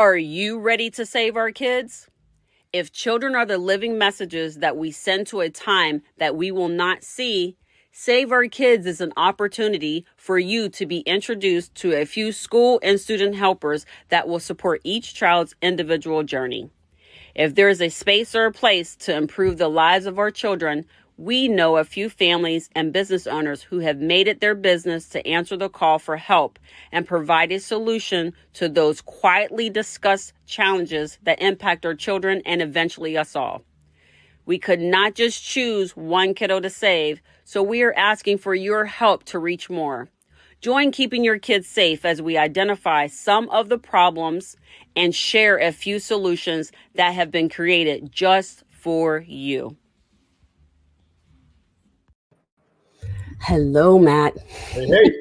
Are you ready to save our kids? If children are the living messages that we send to a time that we will not see, Save Our Kids is an opportunity for you to be introduced to a few school and student helpers that will support each child's individual journey. If there is a space or a place to improve the lives of our children, we know a few families and business owners who have made it their business to answer the call for help and provide a solution to those quietly discussed challenges that impact our children and eventually us all. We could not just choose one kiddo to save, so we are asking for your help to reach more. Join Keeping Your Kids Safe as we identify some of the problems and share a few solutions that have been created just for you. Hello, Matt. Hey.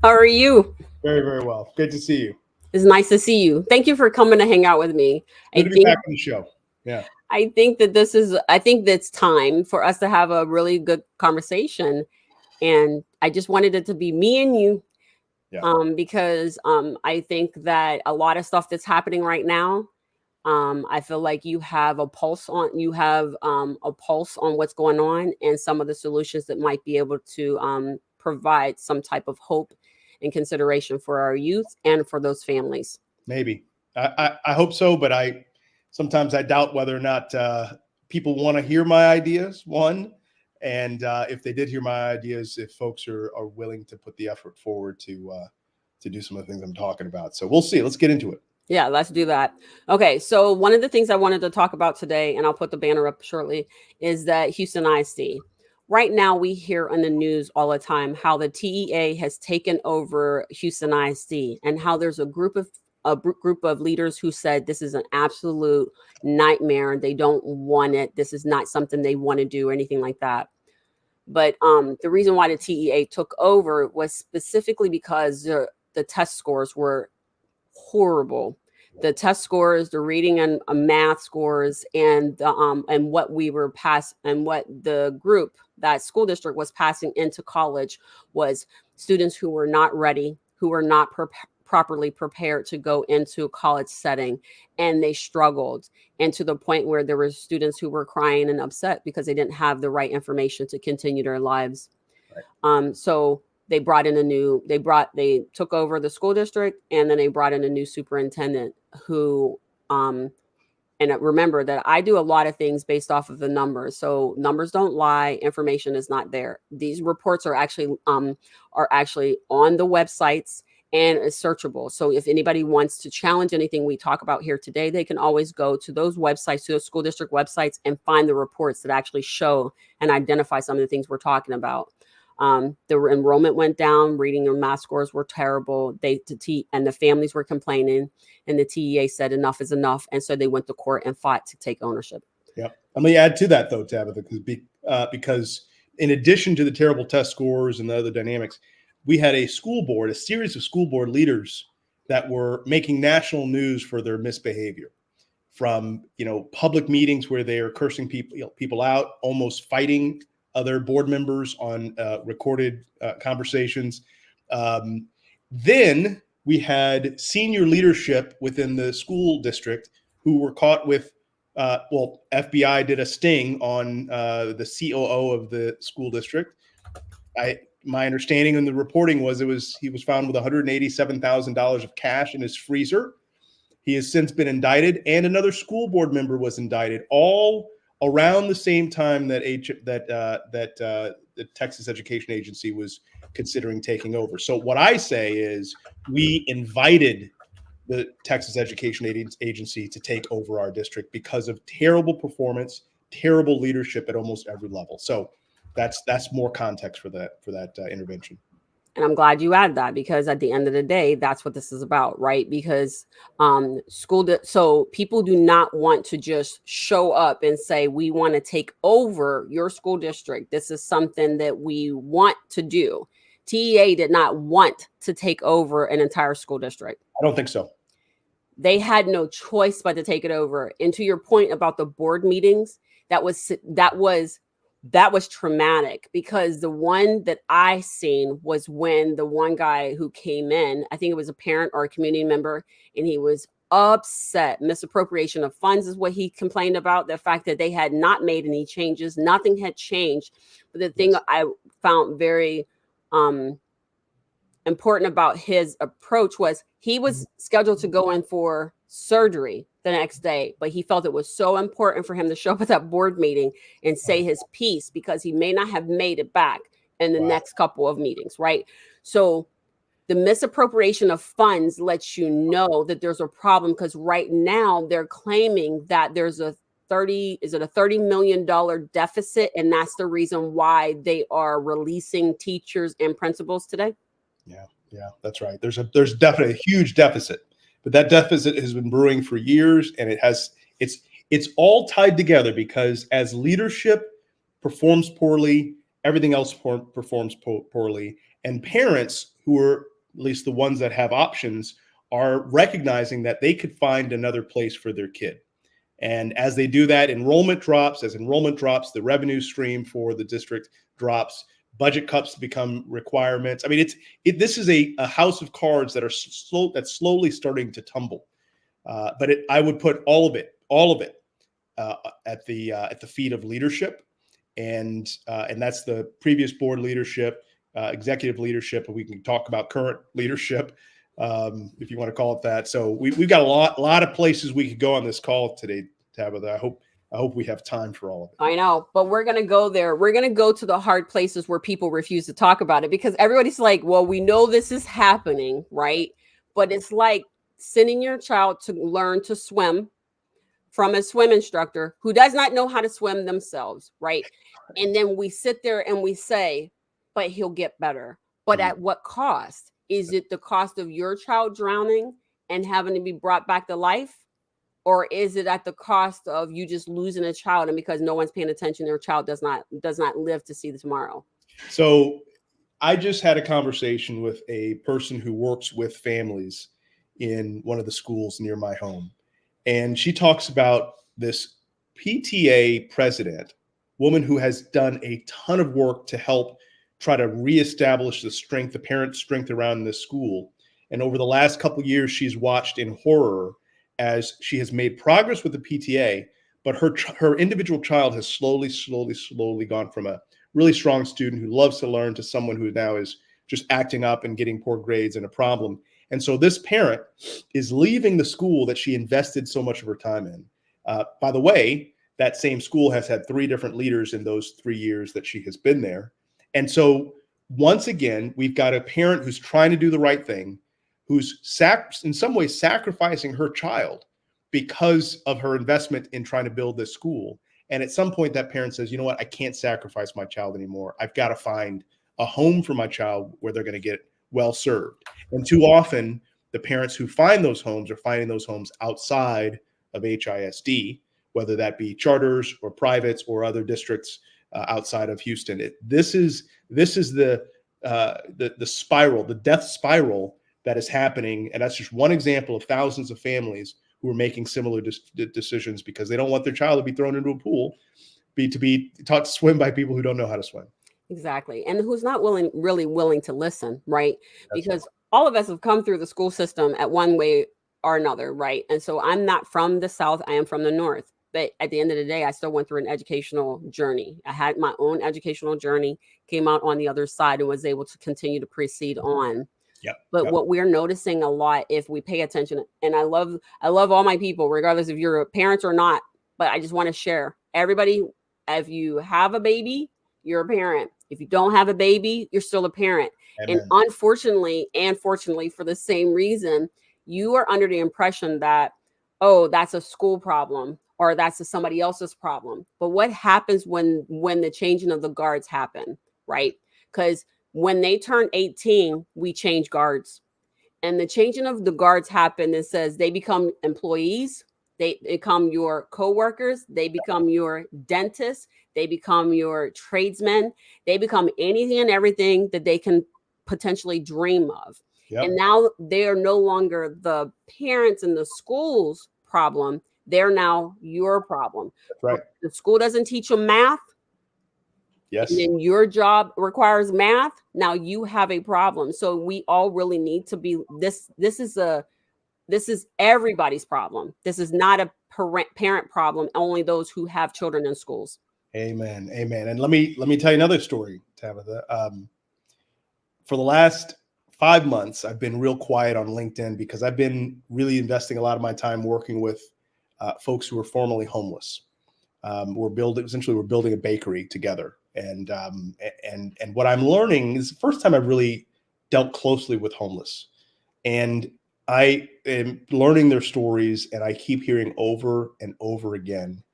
How are you? Very, very well. Good to see you. It's nice to see you. Thank you for coming to hang out with me. Good to be back on the show. Yeah. I think that's time for us to have a really good conversation. And I just wanted it to be me and you. Yeah. Because I think that a lot of stuff that's happening right now, I feel like you have a pulse on what's going on and some of the solutions that might be able to provide some type of hope and consideration for our youth and for those families. Maybe. I hope so, but sometimes I doubt whether or not people want to hear my ideas, one, and if they did hear my ideas, if folks are willing to put the effort forward to do some of the things I'm talking about. So we'll see. Let's get into it. Yeah, let's do that. Okay, so one of the things I wanted to talk about today, and I'll put the banner up shortly, is that Houston ISD. Right now, we hear on the news all the time how the TEA has taken over Houston ISD and how there's a group of leaders who said this is an absolute nightmare. They don't want it. This is not something they want to do or anything like that. But the reason why the TEA took over was specifically because the test scores were horrible. The test scores, the reading and math scores, and what we were and what the group, that school district, was passing into college was students who were not ready, who were not properly prepared to go into a college setting, and they struggled, and to the point where there were students who were crying and upset because they didn't have the right information to continue their lives. Right. So they took over the school district, and then they brought in a new superintendent who, and remember that I do a lot of things based off of the numbers. So numbers don't lie. Information is not there. These reports are actually on the websites and is searchable. So if anybody wants to challenge anything we talk about here today, they can always go to those websites, to those school district websites, and find the reports that actually show and identify some of the things we're talking about. The enrollment went down, reading and math scores were terrible. And the families were complaining, and the TEA said enough is enough. And so they went to court and fought to take ownership. Yeah. Let me add to that, though, Tabitha, because in addition to the terrible test scores and the other dynamics, we had a series of school board leaders that were making national news for their misbehavior, from public meetings where they are cursing people out, almost fighting other board members on recorded conversations. Then we had senior leadership within the school district who were caught with, FBI did a sting on the COO of the school district. My understanding in the reporting was he was found with $187,000 of cash in his freezer. He has since been indicted, and another school board member was indicted, all around the same time that the Texas Education Agency was considering taking over. So what I say is we invited the Texas Education Agency to take over our district because of terrible performance, terrible leadership at almost every level. So that's more context for that intervention. And I'm glad you added that, because at the end of the day, that's what this is about, right? Because so people do not want to just show up and say, we want to take over your school district. This is something that we want to do. TEA did not want to take over an entire school district. I don't think so. They had no choice but to take it over. And to your point about the board meetings, that was traumatic, because the one that I seen was when the one guy who came in, I think it was a parent or a community member, and he was upset. Misappropriation of funds is what he complained about. The fact that they had not made any changes, nothing had changed. But the thing I found very important about his approach was he was scheduled to go in for surgery the next day, but he felt it was so important for him to show up at that board meeting and say his piece because he may not have made it back in the next couple of meetings, right? So the misappropriation of funds lets you know that there's a problem, because right now they're claiming that there's a $30 million deficit, and that's the reason why they are releasing teachers and principals today. Yeah, that's right. There's definitely a huge deficit, but that deficit has been brewing for years, and it's all tied together, because as leadership performs poorly, everything else performs poorly, and parents, who are at least the ones that have options, are recognizing that they could find another place for their kid. And as they do that, enrollment drops. As enrollment drops, the revenue stream for the district drops. Budget cuts become requirements. I mean, this is a house of cards that are slowly starting to tumble. But I would put all of it at the feet of leadership, and that's the previous board leadership, executive leadership, and we can talk about current leadership, if you want to call it that. So we've got a lot of places we could go on this call today, Tabitha. I hope we have time for all of it. I know, but we're going to go there. We're going to go to the hard places where people refuse to talk about it, because everybody's like, well, we know this is happening, right? But it's like sending your child to learn to swim from a swim instructor who does not know how to swim themselves, right? And then we sit there and we say, but he'll get better. But at what cost? Is it the cost of your child drowning and having to be brought back to life? Or is it at the cost of you just losing a child, and because no one's paying attention, their child does not live to see the tomorrow? So I just had a conversation with a person who works with families in one of the schools near my home. And she talks about this PTA president, woman who has done a ton of work to help try to reestablish the parent strength around this school. And over the last couple of years, she's watched in horror as she has made progress with the PTA, but her individual child has slowly gone from a really strong student who loves to learn to someone who now is just acting up and getting poor grades and a problem. And so this parent is leaving the school that she invested so much of her time in. By the way, that same school has had 3 different leaders in those 3 years that she has been there. And so once again, we've got a parent who's trying to do the right thing, who's in some ways sacrificing her child because of her investment in trying to build this school. And at some point, that parent says, you know what, I can't sacrifice my child anymore. I've got to find a home for my child where they're going to get well served. And too often, the parents who find those homes are finding those homes outside of HISD, whether that be charters or privates or other districts outside of Houston. This is the spiral, the death spiral that is happening. And that's just one example of thousands of families who are making similar decisions because they don't want their child to be thrown into a pool, to be taught to swim by people who don't know how to swim. Exactly. And who's not really willing to listen, right? That's because all of us have come through the school system at one way or another, right? And so I'm not from the South, I am from the North. But at the end of the day, I still went through an educational journey. I had my own educational journey, came out on the other side, and was able to continue to proceed on. But what we're noticing a lot, if we pay attention, and I love all my people, regardless if you're parents or not, but I just want to share, everybody, if you have a baby, you're a parent. If you don't have a baby, you're still a parent. Amen. And unfortunately, and fortunately, for the same reason, you are under the impression that, oh, that's a school problem or that's somebody else's problem. But what happens when the changing of the guards happen, right? Because when they turn 18, we change guards. And the changing of the guards happen, it says they become employees, they become your coworkers, they become your dentists, they become your tradesmen, they become anything and everything that they can potentially dream of. Yep. And now they are no longer the parents and the school's problem. They're now your problem. That's right. The school doesn't teach them math. Yes. And then your job requires math. Now you have a problem. So we all really need to be this is a This is everybody's problem. This is not a parent problem, only those who have children in schools. Amen. Amen. And let me tell you another story, Tabitha. For the last 5 months, I've been real quiet on LinkedIn because I've been really investing a lot of my time working with folks who are formerly homeless. We're building a bakery together, and what I'm learning is the first time I've really dealt closely with homeless, and I am learning their stories, and I keep hearing over and over again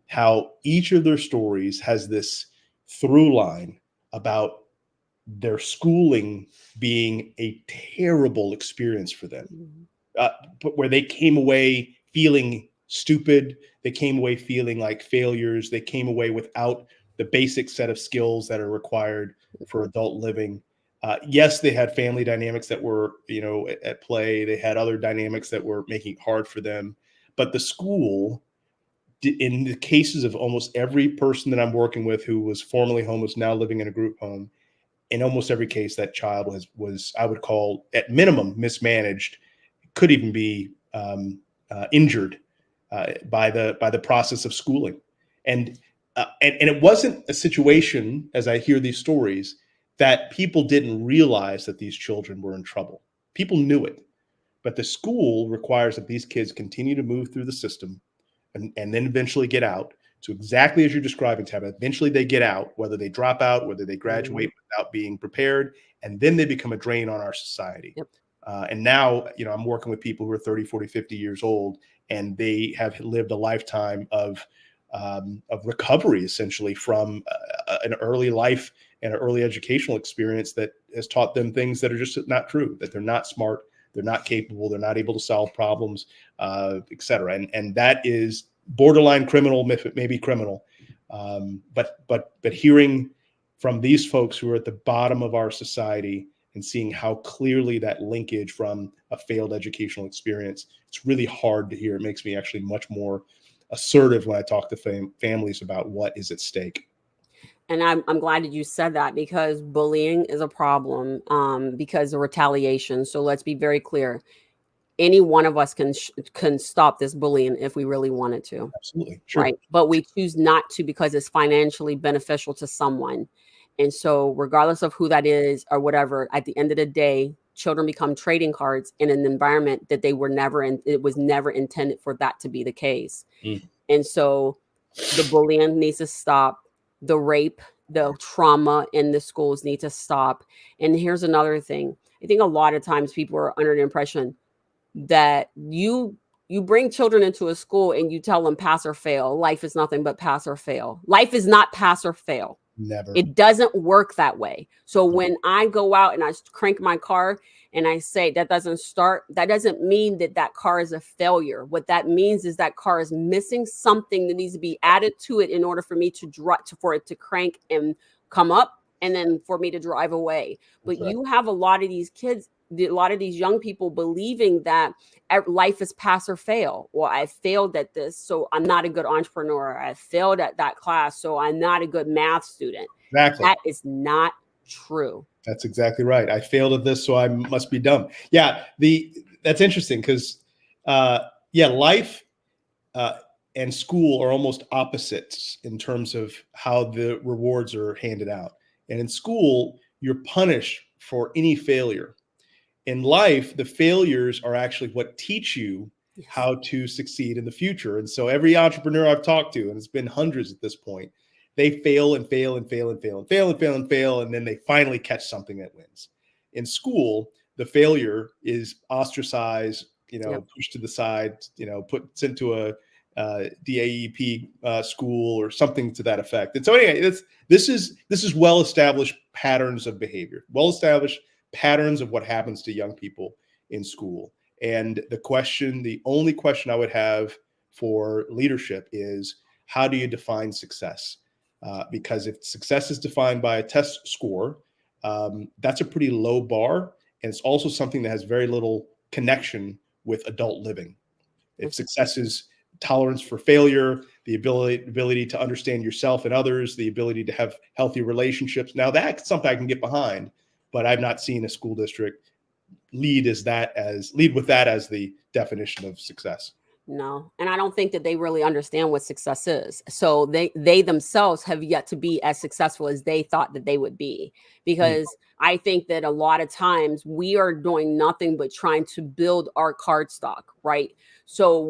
how each of their stories has this through line about their schooling being a terrible experience for them, but where they came away feeling stupid, they came away feeling like failures, they came away without the basic set of skills that are required for adult living. Yes, they had family dynamics that were, at play. They had other dynamics that were making it hard for them. But the school, in the cases of almost every person that I'm working with who was formerly homeless, now living in a group home, in almost every case, that child was I would call at minimum mismanaged, could even be injured by the process of schooling, and it wasn't a situation, as I hear these stories, that people didn't realize that these children were in trouble. People knew it, but the school requires that these kids continue to move through the system and then eventually get out. So exactly as you're describing, Tabitha, eventually they get out, whether they drop out, whether they graduate without being prepared, and then they become a drain on our society. Yep. And now, I'm working with people who are 30, 40, 50 years old, and they have lived a lifetime of recovery, essentially, from an early life and an early educational experience that has taught them things that are just not true, that they're not smart, they're not capable, they're not able to solve problems, et cetera. And that is borderline criminal, maybe criminal. But hearing from these folks who are at the bottom of our society and seeing how clearly that linkage from a failed educational experience, it's really hard to hear. It makes me actually much more assertive when I talk to families about what is at stake. And I'm glad that you said that, because bullying is a problem because of retaliation. So let's be very clear. Any one of us can stop this bullying if we really wanted to. Absolutely. Sure. Right. But we choose not to because it's financially beneficial to someone. And so regardless of who that is or whatever, at the end of the day, children become trading cards in an environment that they were never in. It was never intended for that to be the case. And so the bullying needs to stop. The rape, the trauma in the schools need to stop. And here's another thing. I think a lot of times people are under the impression that you bring children into a school and you tell them pass or fail. Life is nothing but pass or fail. Life is not pass or fail. Never. It doesn't work that way. So when I go out and I crank my car and I say that doesn't start, that doesn't mean that car is a failure. What that means is that car is missing something that needs to be added to it in order for me for it to crank and come up, and then for me to drive away. But you have a lot of these kids, a lot of these young people believing that life is pass or fail. Well, I failed at this, so I'm not a good entrepreneur. I failed at that class, so I'm not a good math student. Exactly. That is not true. That's exactly right. I failed at this, so I must be dumb. Yeah, that's interesting because, life and school are almost opposites in terms of how the rewards are handed out. And in school, you're punished for any failure. In life, the failures are actually what teach you how to succeed in the future. And so every entrepreneur I've talked to, and it's been hundreds at this point, they fail and fail and fail and fail and fail and fail and fail, and then they finally catch something that wins. In school, the failure is ostracized, pushed to the side, sent to a DAEP school or something to that effect. And so anyway, this is well-established patterns of behavior, well-established patterns of what happens to young people in school. And the only question I would have for leadership is, how do you define success? Because if success is defined by a test score, that's a pretty low bar. And it's also something that has very little connection with adult living. If success is tolerance for failure, the ability to understand yourself and others, the ability to have healthy relationships. Now that's something I can get behind, but I've not seen a school district lead with that as the definition of success. No, and I don't think that they really understand what success is. So they themselves have yet to be as successful as they thought that they would be. Because I think that a lot of times we are doing nothing but trying to build our card stock, right? So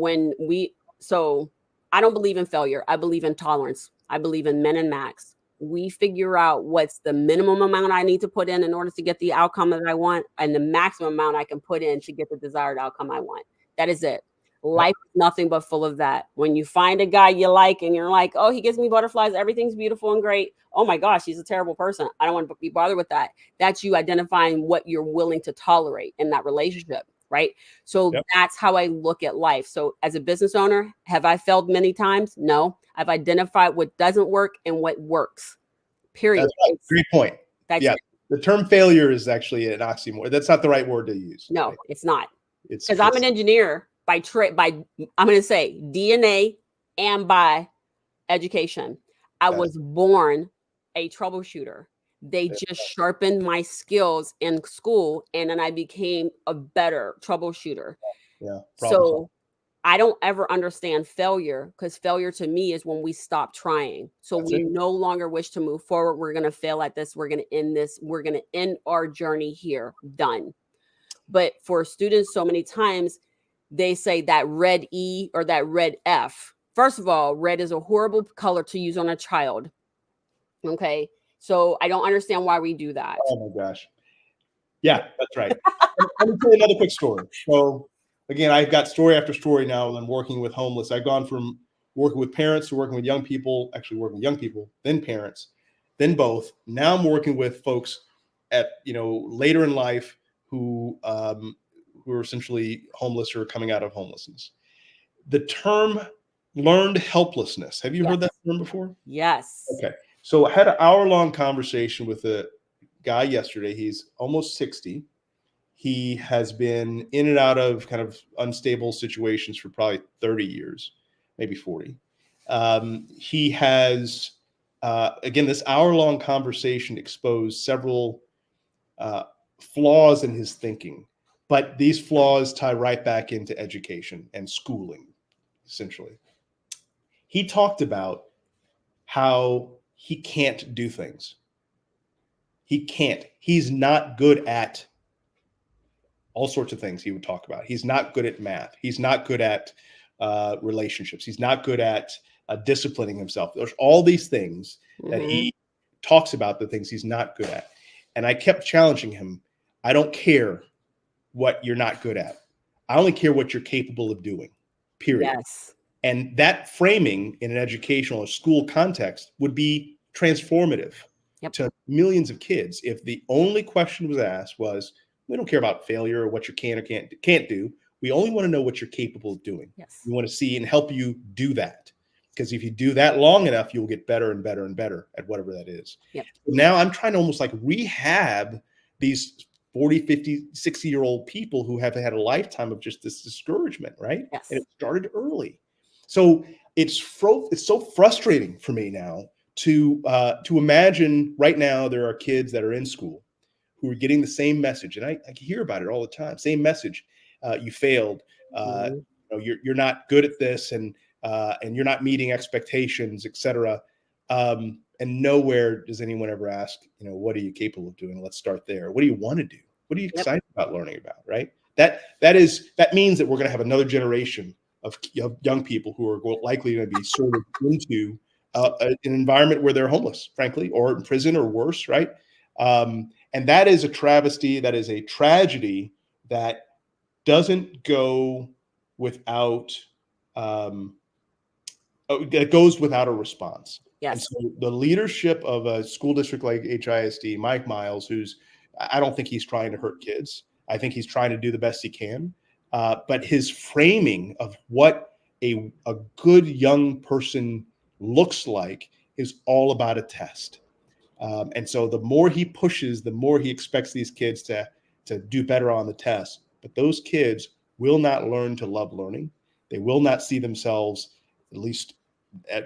I don't believe in failure. I believe in tolerance. I believe in min and max. We figure out what's the minimum amount I need to put in order to get the outcome that I want, and the maximum amount I can put in to get the desired outcome I want. That is it. Life is nothing but full of that. When you find a guy you like and you're like, oh, he gives me butterflies, everything's beautiful and great. Oh my gosh, he's a terrible person. I don't want to be bothered with that. That's you identifying what you're willing to tolerate in that relationship, right? So that's how I look at life. So as a business owner, have I failed many times? No. I've identified what doesn't work and what works. Period. That's right. Great point. The term failure is actually an oxymoron. That's not the right word to use. No, right? It's not. It's because I'm an engineer by I'm going to say DNA and by education. I was born a troubleshooter. They just sharpened my skills in school, and then I became a better troubleshooter. So I don't ever understand failure, because failure to me is when we stop trying. So we no longer wish to move forward. We're going to fail at this. We're going to end this. We're going to end our journey here. Done. But for students, so many times they say that red E or that red F. First of all, red is a horrible color to use on a child. Okay. So I don't understand why we do that. Oh my gosh. Yeah, that's right. Let me tell you another quick story. So again, I've got story after story now, and I'm working with homeless. I've gone from working with parents to working with young people, then parents, then both. Now I'm working with folks at, later in life who are essentially homeless or coming out of homelessness. The term learned helplessness. Have you heard that term before? Yes. Okay. So I had an hour-long conversation with a guy yesterday. He's almost 60. He has been in and out of kind of unstable situations for probably 30 years, maybe 40. He has, again, this hour-long conversation exposed several flaws in his thinking, but these flaws tie right back into education and schooling, essentially. He talked about how he can't do things. He can't. He's not good at all sorts of things he would talk about. He's not good at math. He's not good at relationships. He's not good at disciplining himself. There's all these things that he talks about, the things he's not good at. And I kept challenging him. I don't care what you're not good at. I only care what you're capable of doing, period. Yes. And that framing in an educational or school context would be transformative to millions of kids if the only question was asked was, we don't care about failure or what you can or can't do. We only want to know what you're capable of doing. Yes. We want to see and help you do that. Because if you do that long enough, you'll get better and better and better at whatever that is. Yep. Now I'm trying to almost like rehab these 40, 50, 60-year-old people who have had a lifetime of just this discouragement, right? Yes. And it started early. So it's so frustrating for me now to imagine right now there are kids that are in school who are getting the same message. And I hear about it all the time. Same message. You failed. You're not good at this, and you're not meeting expectations, et cetera. And nowhere does anyone ever ask, what are you capable of doing? Let's start there. What do you want to do? What are you excited about learning about? Right. That means that we're going to have another generation of young people who are likely going to be sorted into an environment where they're homeless, frankly, or in prison or worse. Right. And that is a travesty. That is a tragedy that doesn't go without, it goes without a response. Yes. And so the leadership of a school district like HISD, Mike Miles, I don't think he's trying to hurt kids. I think he's trying to do the best he can. But his framing of what a good young person looks like is all about a test. And so the more he pushes, the more he expects these kids to do better on the test. But those kids will not learn to love learning. They will not see themselves, at least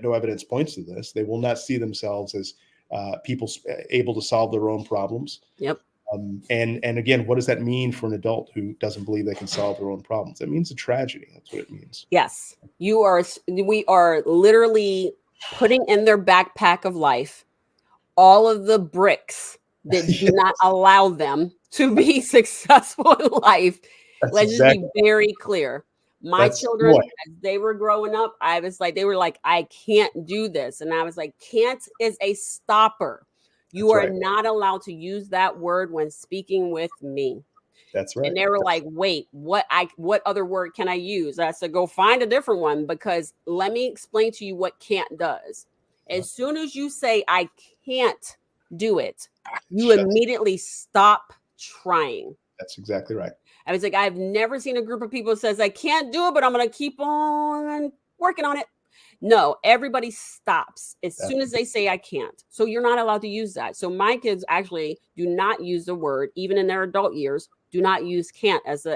no evidence points to this, they will not see themselves as people able to solve their own problems. Yep. And again, what does that mean for an adult who doesn't believe they can solve their own problems? That means a tragedy. That's what it means. Yes, we are literally putting in their backpack of life all of the bricks that do Yes. not allow them to be successful in life. That's Let's exactly. just be very clear. My That's children, what. as they were growing up, I was like, they were like, I can't do this. And I was like, can't is a stopper. You That's are right. not allowed to use that word when speaking with me. That's right. And they were like, wait, what other word can I use? I said, go find a different one, because let me explain to you what can't does. As soon as you say I can't do it, you Shut- immediately stop trying. That's exactly right. I was like, I've never seen a group of people that says I can't do it, but I'm going to keep on working on it. No, everybody stops as soon as they say I can't. So you're not allowed to use that. So my kids actually do not use the word, even in their adult years, do not use can't as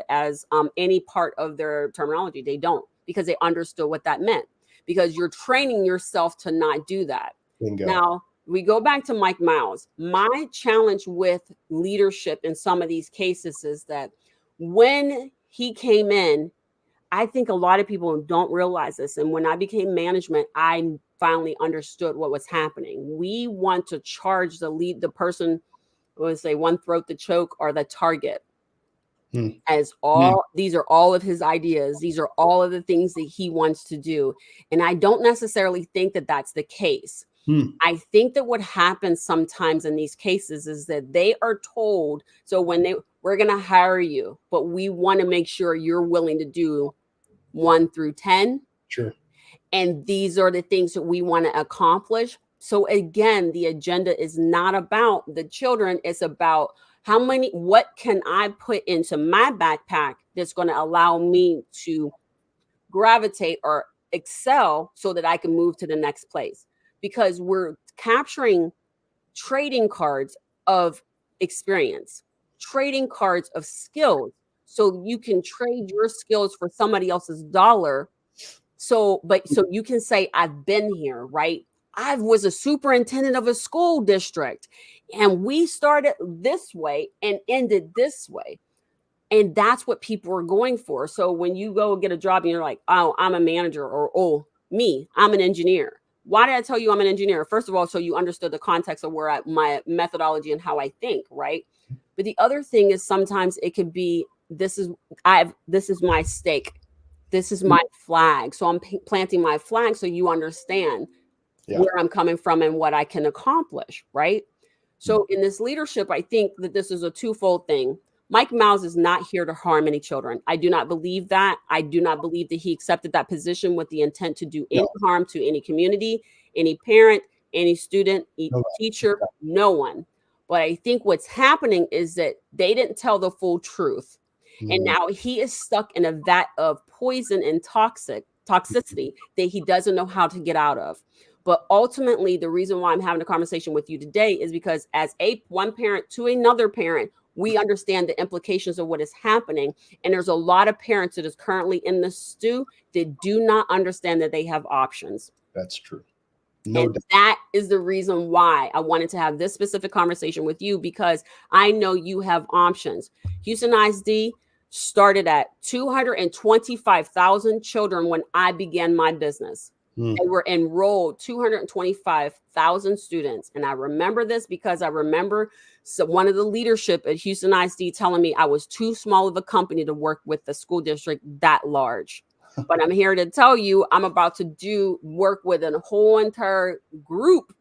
any part of their terminology. They don't, because they understood what that meant, because you're training yourself to not do that. Bingo. Now, we go back to Mike Miles. My challenge with leadership in some of these cases is that when he came in, I think a lot of people don't realize this. And when I became management, I finally understood what was happening. We want to charge the person, let's say, one throat to choke, or the target. As these are all of his ideas. These are all of the things that he wants to do. And I don't necessarily think that that's the case. I think that what happens sometimes in these cases is that they are told, so we're going to hire you, but we want to make sure you're willing to do 1 through 10. Sure. And these are the things that we want to accomplish. So again, the agenda is not about the children. It's about what can I put into my backpack that's going to allow me to gravitate or excel so that I can move to the next place. Because we're capturing trading cards of experience, trading cards of skills. So you can trade your skills for somebody else's dollar. So you can say, I've been here, right? I was a superintendent of a school district, and we started this way and ended this way. And that's what people are going for. So when you go get a job and you're like, oh, I'm a manager, or, oh, I'm an engineer. Why did I tell you I'm an engineer? First of all, so you understood the context of my methodology and how I think, right? But the other thing is, sometimes it could be, this is my stake. This is my flag. So I'm planting my flag so you understand where I'm coming from and what I can accomplish, right? So in this leadership, I think that this is a twofold thing. Mike Miles is not here to harm any children. I do not believe that. I do not believe that he accepted that position with the intent to do any harm to any community, any parent, any student, teacher, no one. But I think what's happening is that they didn't tell the full truth. And now he is stuck in a vat of poison and toxicity that he doesn't know how to get out of. But ultimately, the reason why I'm having a conversation with you today is because as one parent to another parent, we understand the implications of what is happening. And there's a lot of parents that is currently in the stew that do not understand that they have options. That's true. And that is the reason why I wanted to have this specific conversation with you, because I know you have options. Houston ISD started at 225,000 children when I began my business. They were enrolled 225,000 students. And I remember this because I remember one of the leadership at Houston ISD telling me I was too small of a company to work with the school district that large. But I'm here to tell you, I'm about to work with a whole entire group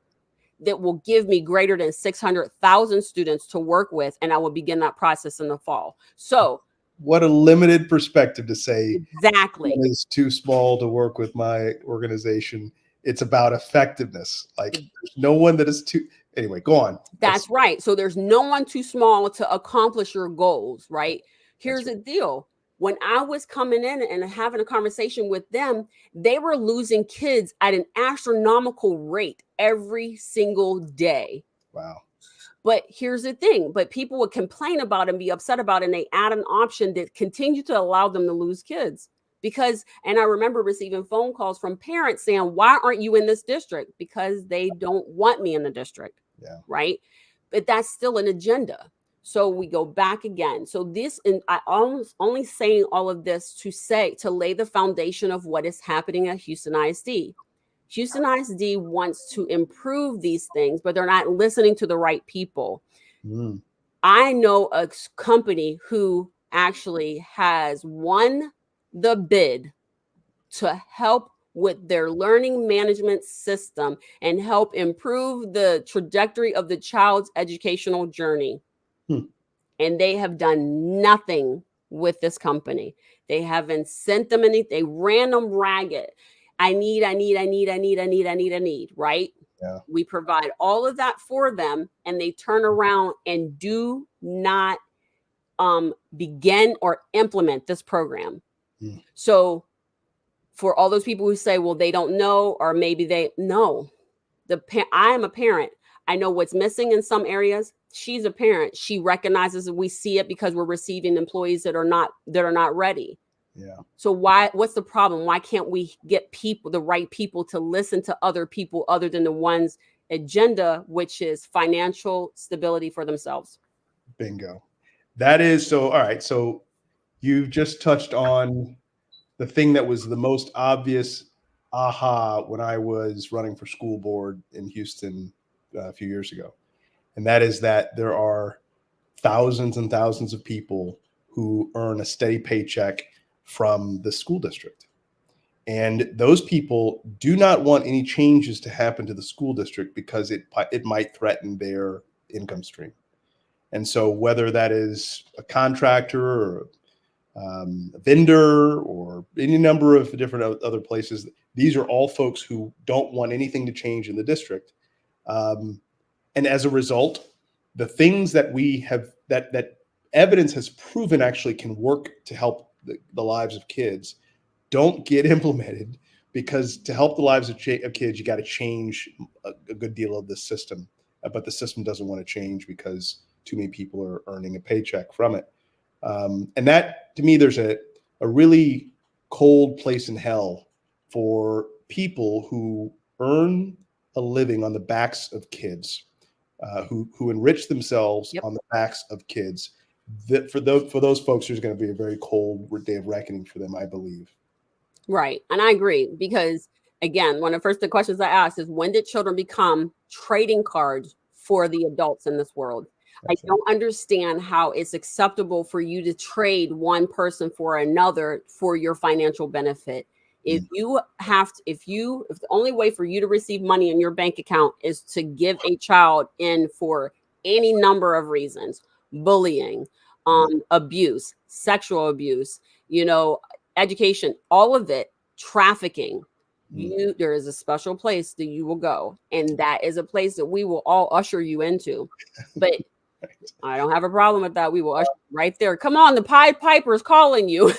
that will give me greater than 600,000 students to work with. And I will begin that process in the fall. So what a limited perspective to say exactly it is too small to work with my organization. It's about effectiveness. Like there's no one that is too. Anyway, go on. That's right. So there's no one too small to accomplish your goals, right? Here's the deal. When I was coming in and having a conversation with them, they were losing kids at an astronomical rate every single day. Wow. But here's the thing, but people would complain about and be upset about it, and they add an option that continued to allow them to lose kids. And I remember receiving phone calls from parents saying, why aren't you in this district? Because they don't want me in the district. Yeah. Right. But that's still an agenda. So we go back again. So this, and I almost only saying all of this to lay the foundation of what is happening at Houston ISD. Houston ISD wants to improve these things, but they're not listening to the right people. I know a company who actually has won the bid to help with their learning management system and help improve the trajectory of the child's educational journey. And they have done nothing with this company. They haven't sent them anything. They ran them ragged. I need, right? Yeah. We provide all of that for them, and they turn around and do not begin or implement this program. So for all those people who say, well, they don't know, or maybe they know, I am a parent. I know what's missing in some areas. She's a parent. She recognizes that we see it because we're receiving employees that are not ready. Yeah. So what's the problem? Why can't we get the right people to listen to other people other than the one's agenda, which is financial stability for themselves? Bingo. That is so. All right. So you just touched on the thing that was the most obvious aha when I was running for school board in Houston a few years ago. And that is that there are thousands and thousands of people who earn a steady paycheck from the school district. And those people do not want any changes to happen to the school district because it might threaten their income stream. And so whether that is a contractor or a vendor or any number of different other places, these are all folks who don't want anything to change in the district. And as a result, the things that we have, that evidence has proven actually can work to help the lives of kids, don't get implemented, because to help the lives of kids, you got to change a good deal of the system. But the system doesn't want to change because too many people are earning a paycheck from it. And that, to me, there's a really cold place in hell for people who earn a living on the backs of kids, who enrich themselves on the backs of kids. That for those folks, there's going to be a very cold day of reckoning for them, I believe. Right. And I agree, because again, one of the questions I asked is, when did children become trading cards for the adults in this world? I don't understand how it's acceptable for you to trade one person for another for your financial benefit. If the only way for you to receive money in your bank account is to give a child in for any number of reasons, bullying, abuse, sexual abuse, education, all of it, trafficking, there is a special place that you will go. And that is a place that we will all usher you into. But I don't have a problem with that. We will usher you right there. Come on, the Pied Piper is calling you.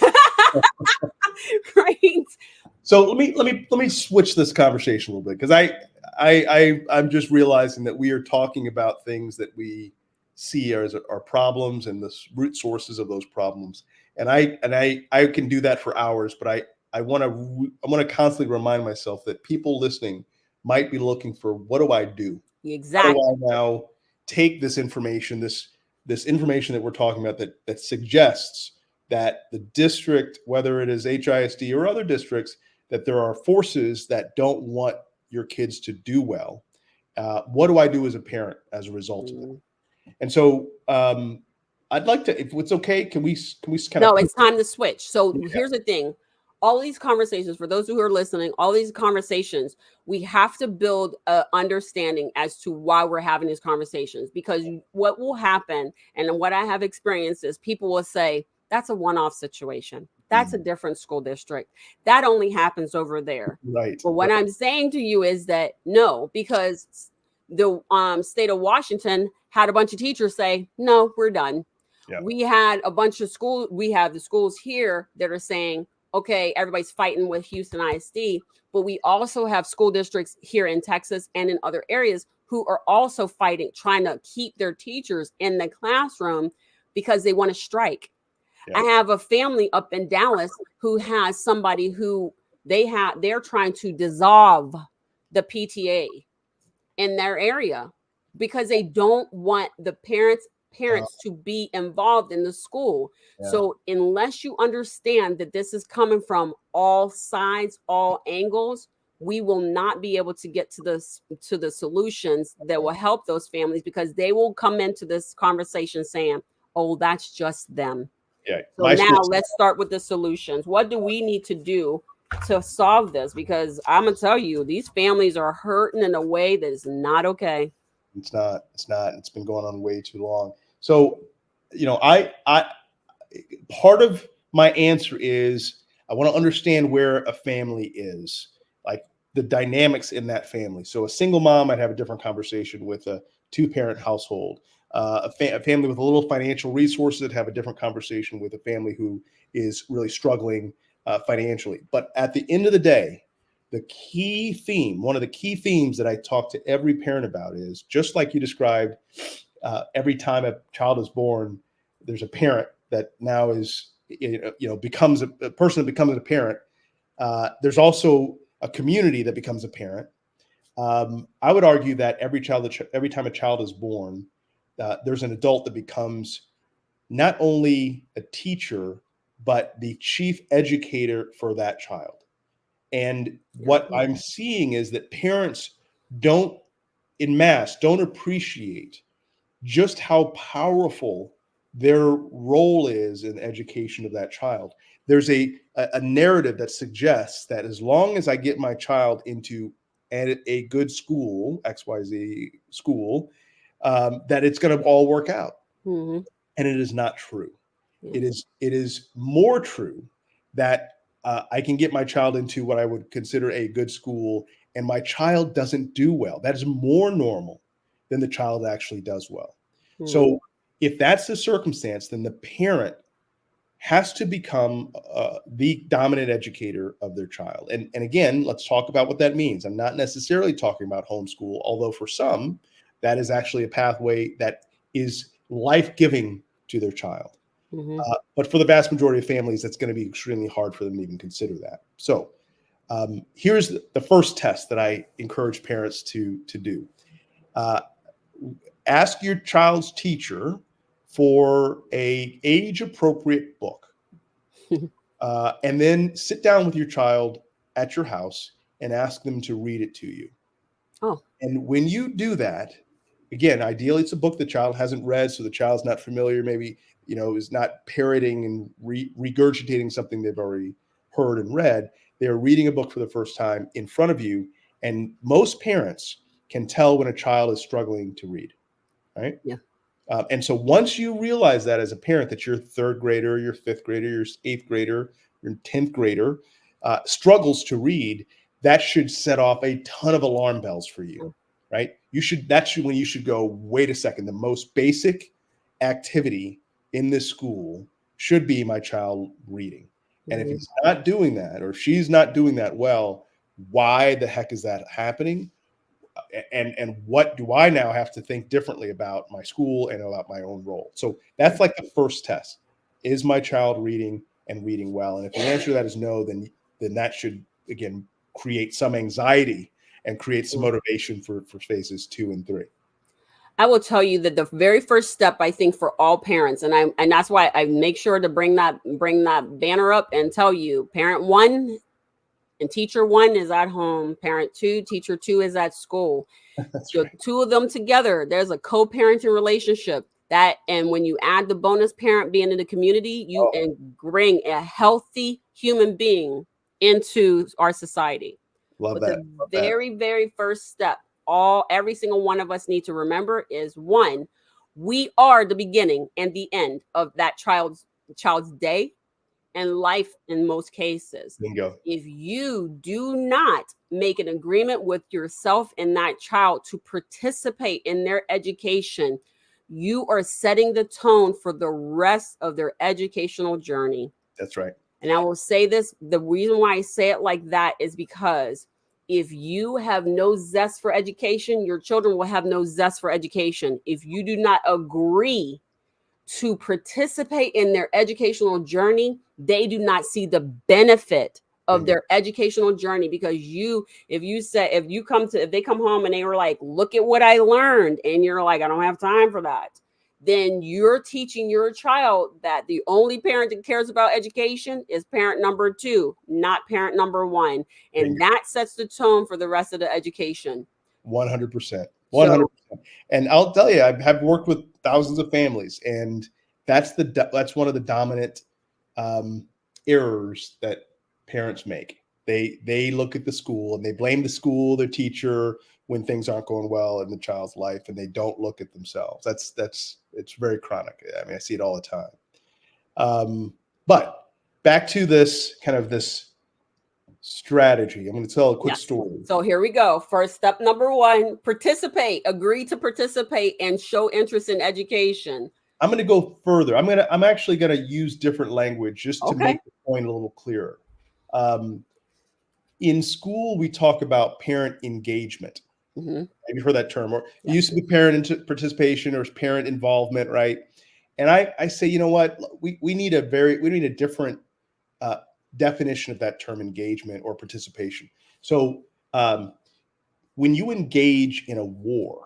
Right. So let me switch this conversation a little bit, because I'm just realizing that we are talking about things that we see as our problems and the root sources of those problems. And I can do that for hours, but I want to constantly remind myself that people listening might be looking for, what do I do? Exactly. How do I now take this information, this information that we're talking about that suggests that the district, whether it is HISD or other districts, that there are forces that don't want your kids to do well. What do I do as a parent as a result of that? And so I'd like to, if it's okay, can we kind of... No, it's time to switch. So here's the thing. All these conversations, for those who are listening, all these conversations, we have to build an understanding as to why we're having these conversations, because what will happen, and what I have experienced, is people will say, that's a one-off situation. That's a different school district. That only happens over there. Right. But what I'm saying to you is that no, because the state of Washington had a bunch of teachers say, no, we're done. Yeah. We had a bunch of schools. We have the schools here that are saying, okay, everybody's fighting with Houston ISD, but we also have school districts here in Texas and in other areas who are also fighting, trying to keep their teachers in the classroom because they want to strike. Yeah. I have a family up in Dallas who has somebody who they're trying to dissolve the PTA in their area because they don't want the parents parents to be involved in the school. Yeah. So unless you understand that this is coming from all sides, all angles, we will not be able to get to the solutions that will help those families, because they will come into this conversation saying, oh, that's just them. Yeah. So now let's start with the solutions. What do we need to do to solve this? Because I'm gonna tell you, these families are hurting in a way that is not okay. It's not. It's been going on way too long. So, I part of my answer is I want to understand where a family is, like the dynamics in that family. So a single mom might have a different conversation with a two-parent household. A family with a little financial resources that have a different conversation with a family who is really struggling financially. But at the end of the day, one of the key themes that I talk to every parent about is, just like you described, every time a child is born, there's a parent that now is, becomes a person that becomes a parent. There's also a community that becomes a parent. I would argue that every time a child is born, there's an adult that becomes not only a teacher, but the chief educator for that child. And what I'm seeing is that parents don't appreciate just how powerful their role is in education of that child. There's a narrative that suggests that as long as I get my child into a good school, XYZ school, that it's going to all work out. Mm-hmm. And it is not true. Yeah. It is more true that I can get my child into what I would consider a good school, and my child doesn't do well. That is more normal than the child actually does well. Mm-hmm. So if that's the circumstance, then the parent has to become the dominant educator of their child. And again, let's talk about what that means. I'm not necessarily talking about homeschool, although for some, that is actually a pathway that is life-giving to their child. Mm-hmm. But for the vast majority of families, that's going to be extremely hard for them to even consider that. So here's the first test that I encourage parents to do. Ask your child's teacher for an age-appropriate book. And then sit down with your child at your house and ask them to read it to you. Oh. And when you do that, again, ideally it's a book the child hasn't read, so the child's not familiar, maybe, is not parroting and regurgitating something they've already heard and read. They're reading a book for the first time in front of you. And most parents can tell when a child is struggling to read, right? Yeah. And so once you realize that as a parent, that your third grader, your fifth grader, your eighth grader, your 10th grader struggles to read, that should set off a ton of alarm bells for you, right? That's when you should go, wait a second, the most basic activity in this school should be my child reading. And if he's not doing that, or if she's not doing that well, why the heck is that happening? And what do I now have to think differently about my school and about my own role? So that's like the first test. Is my child reading and reading well? And if the answer to that is no, then that should, again, create some anxiety and create some motivation for phases 2 and 3. I will tell you that the very first step, I think, for all parents, and that's why I make sure to bring that banner up and tell you, parent 1 and teacher 1 is at home, parent 2, teacher 2 is at school. So right. 2 of them together, there's a co-parenting relationship. And when you add the bonus parent being in the community, you bring a healthy human being into our society. Love but that. The very first step, every single one of us need to remember is, 1, we are the beginning and the end of that child's day and life in most cases. Bingo. If you do not make an agreement with yourself and that child to participate in their education, you are setting the tone for the rest of their educational journey. That's right. And I will say this, the reason why I say it like that is because if you have no zest for education, your children will have no zest for education. If you do not agree to participate in their educational journey, they do not see the benefit of their educational journey. Because if they come home and they were like, look at what I learned, and you're like, I don't have time for that, then you're teaching your child that the only parent that cares about education is parent number 2, not parent number 1. And that sets the tone for the rest of the education. 100%. 100%. And I'll tell you, I have worked with thousands of families, and that's one of the dominant errors that parents make. They look at the school and they blame the school, their teacher, when things aren't going well in the child's life, and they don't look at themselves. It's very chronic. I mean, I see it all the time. But back to this strategy. I'm going to tell a quick story. So here we go. First step number 1, participate. Agree to participate and show interest in education. I'm going to go further. I'm actually going to use different language just to make the point a little clearer. In school, we talk about parent engagement. Mm-hmm. Have you heard that term? Or it used to be parent participation or parent involvement, right? And I say, you know what? We need a different definition of that term, engagement or participation. So when you engage in a war,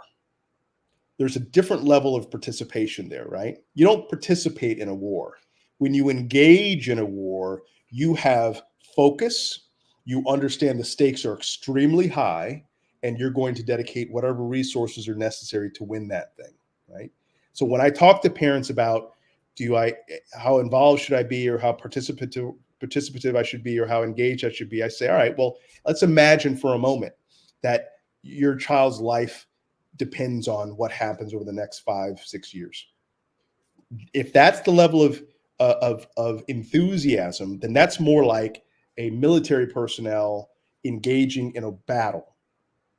there's a different level of participation there, right? You don't participate in a war. When you engage in a war, you have focus, you understand the stakes are extremely high, and you're going to dedicate whatever resources are necessary to win that thing, right? So when I talk to parents about how involved should I be, or how participative I should be, or how engaged I should be, I say, all right, well, let's imagine for a moment that your child's life depends on what happens over the next 5-6 years. If that's the level of enthusiasm, then that's more like a military personnel engaging in a battle.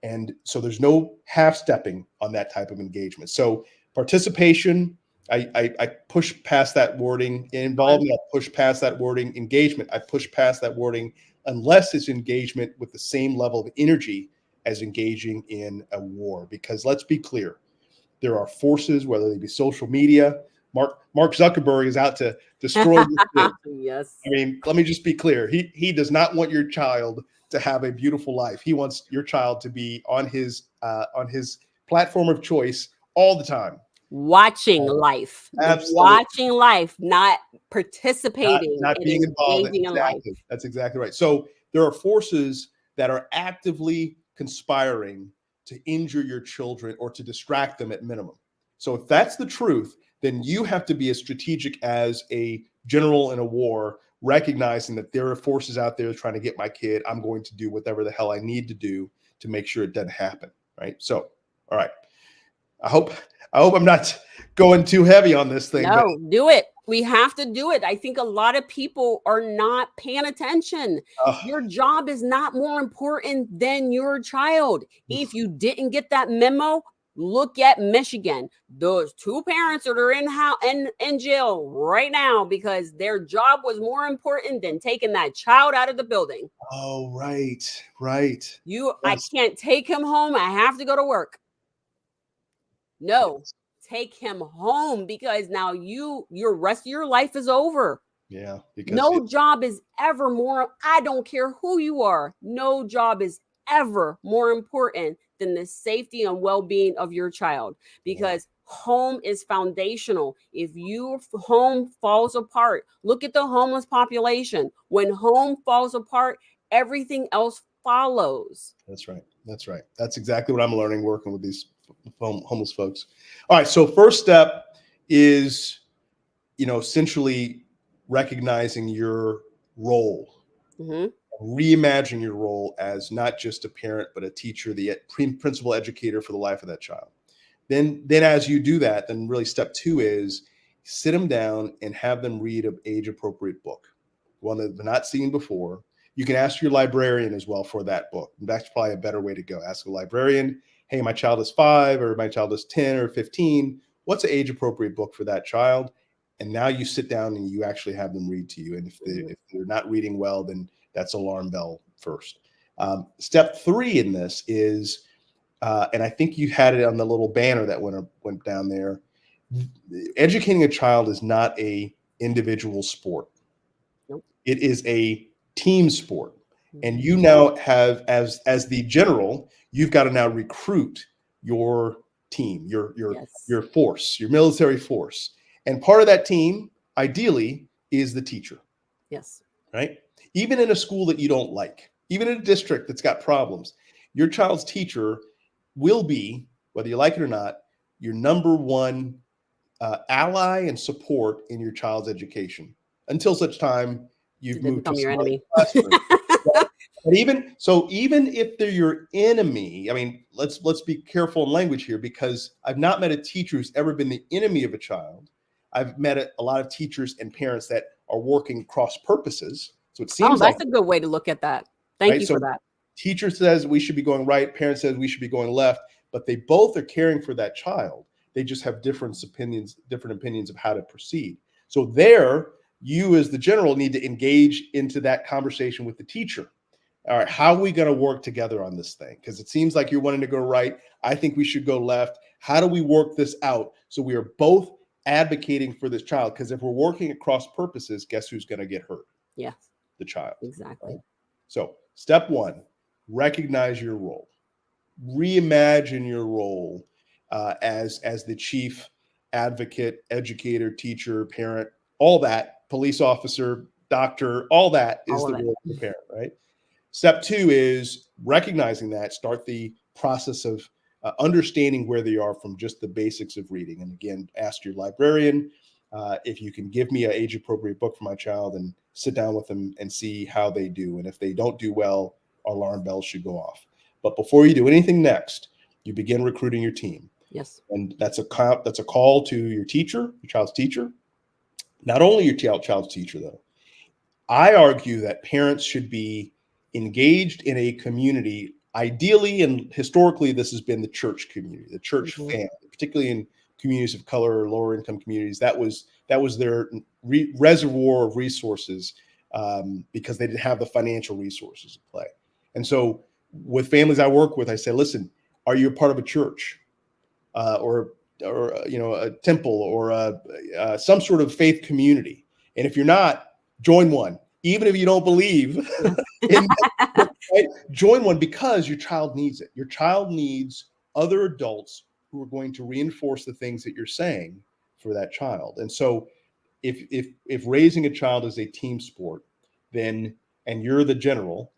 And so there's no half-stepping on that type of engagement. So participation, I push past that wording. Involvement, I push past that wording. Engagement, I push past that wording, unless it's engagement with the same level of energy as engaging in a war. Because let's be clear, there are forces, whether they be social media. Mark Zuckerberg is out to destroy this. Yes. I mean, let me just be clear. He does not want your child to have a beautiful life. He wants your child to be on his platform of choice all the time. Watching life. Absolutely. Watching life, not participating. Not being involved. In life. That's exactly right. So there are forces that are actively conspiring to injure your children or to distract them at minimum. So if that's the truth, then you have to be as strategic as a general in a war, recognizing that there are forces out there trying to get my kid. I'm going to do whatever the hell I need to do to make sure it doesn't happen. Right. So, all right. I hope I'm not going too heavy on this thing. No, do it. We have to do it. I think a lot of people are not paying attention. Your job is not more important than your child. If you didn't get that memo, look at Michigan. Those 2 parents that are in jail right now because their job was more important than taking that child out of the building. Oh, right. Yes. I can't take him home. I have to go to work. No, take him home, because now your rest of your life is over. Yeah. No job is ever more, I don't care who you are. No job is ever more important than the safety and well-being of your child, because home is foundational. If your home falls apart, look at the homeless population. When home falls apart, everything else follows. That's right. That's exactly what I'm learning working with these homeless folks. All right. So first step is, essentially recognizing your role. Mm-hmm. Reimagine your role as not just a parent, but a teacher, the principal educator for the life of that child. Then as you do that, then really step 2 is sit them down and have them read an age-appropriate book, one that they've not seen before. You can ask your librarian as well for that book. That's probably a better way to go. Ask a librarian, hey, my child is 5 or my child is 10 or 15. What's an age-appropriate book for that child? And now you sit down and you actually have them read to you. And if they're not reading well, then that's alarm bell first. Step 3 in this is, and I think you had it on the little banner that went down there. Educating a child is not a individual sport. Nope. It is a team sport. And you now have, as the general, you've got to now recruit your team, Yes. your force, your military force. And part of that team, ideally, is the teacher, Yes. right? Even in a school that you don't like, even in a district that's got problems, your child's teacher will be, whether you like it or not, your number one ally and support in your child's education until such time you've They moved to become your some other enemy. classroom. Right? But even if they're your enemy, I mean, let's be careful in language here, because I've not met a teacher who's ever been the enemy of a child. I've met a lot of teachers and parents that are working cross purposes. So it Oh, seems like, that's a good way to look at that. Thank right? you So for that. teacher says we should be going right, parent says we should be going left, but they both are caring for that child. They just have different opinions of how to proceed. So there, you as the general need to engage into that conversation with the teacher. All right, how are we going to work together on this thing? Because it seems like you're wanting to go right. I think we should go left. How do we work this out so we are both advocating for this child? Because if we're working at cross purposes, guess who's going to get hurt? Yes, The child. exactly. Right? So step one, recognize your role. Reimagine your role as the chief advocate, educator, teacher, parent, all that, police officer, doctor, all that is the role of the parent, right? Step two is recognizing that, start the process of understanding where they are from just the basics of reading. And again, ask your librarian if you can give me an age appropriate book for my child, and sit down with them and see how they do. And if they don't do well, alarm bells should go off. But before you do anything next, you begin recruiting your team. Yes. And that's a call to your teacher, your child's teacher. Not only your child's teacher, though. I argue that parents should be engaged in a community. Ideally, and historically, this has been the church community, the church family, particularly in communities of color or lower income communities. That was their reservoir of resources, because they didn't have the financial resources to play. And so with families I work with, I say, listen, are you a part of a church or a temple or some sort of faith community? And if you're not, join one. Even if you don't believe in that, right? Join one, because your child needs it. Your child needs other adults who are going to reinforce the things that you're saying for that child. And so if raising a child is a team sport, then, and you're the general,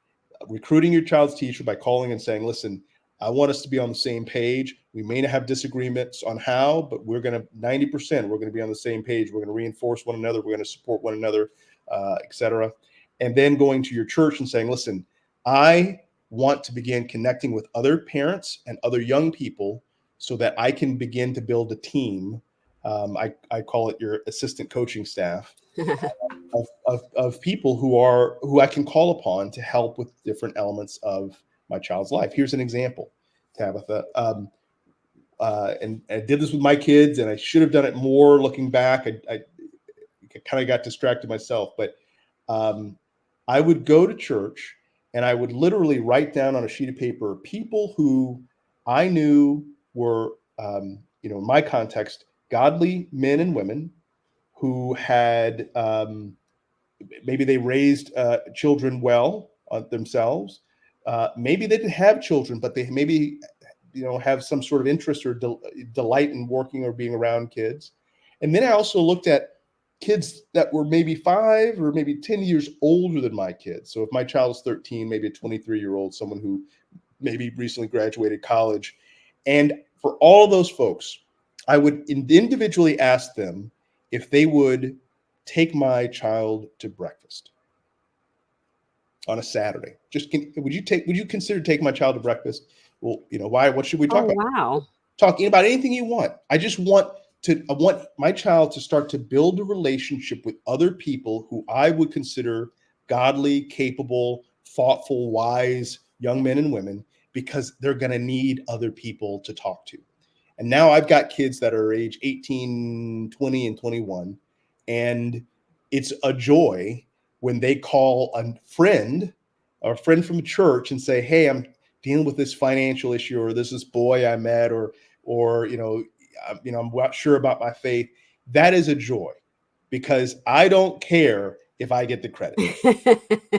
recruiting your child's teacher by calling and saying, listen, I want us to be on the same page. We may not have disagreements on how, but we're going to 90%, we're going to be on the same page. We're going to reinforce one another. We're going to support one another, et cetera. And then going to your church and saying, listen, I want to begin connecting with other parents and other young people so that I can begin to build a team. I call it your assistant coaching staff of people who I can call upon to help with different elements of my child's life. Here's an example, Tabitha. And I did this with my kids, and I should have done it more looking back. I kind of got distracted myself, but I would go to church and I would literally write down on a sheet of paper people who I knew were, in my context, godly men and women who had maybe they raised children well themselves. Maybe they didn't have children, but they maybe have some sort of interest or delight in working or being around kids. And then I also looked at kids that were maybe 5 or maybe 10 years older than my kids. So if my child is 13, maybe a 23-year-old, someone who maybe recently graduated college. And for all of those folks, I would individually ask them if they would take my child to breakfast on a Saturday. Would you consider taking my child to breakfast? Well, why? What should we talk about? Wow. Talking about anything you want. I want my child to start to build a relationship with other people who I would consider godly, capable, thoughtful, wise young men and women, because they're going to need other people to talk to. And now I've got kids that are age 18, 20, and 21. And it's a joy when they call a friend from church and say, hey, I'm dealing with this financial issue, or this boy I met, or I'm not sure about my faith. That is a joy, because I don't care if I get the credit.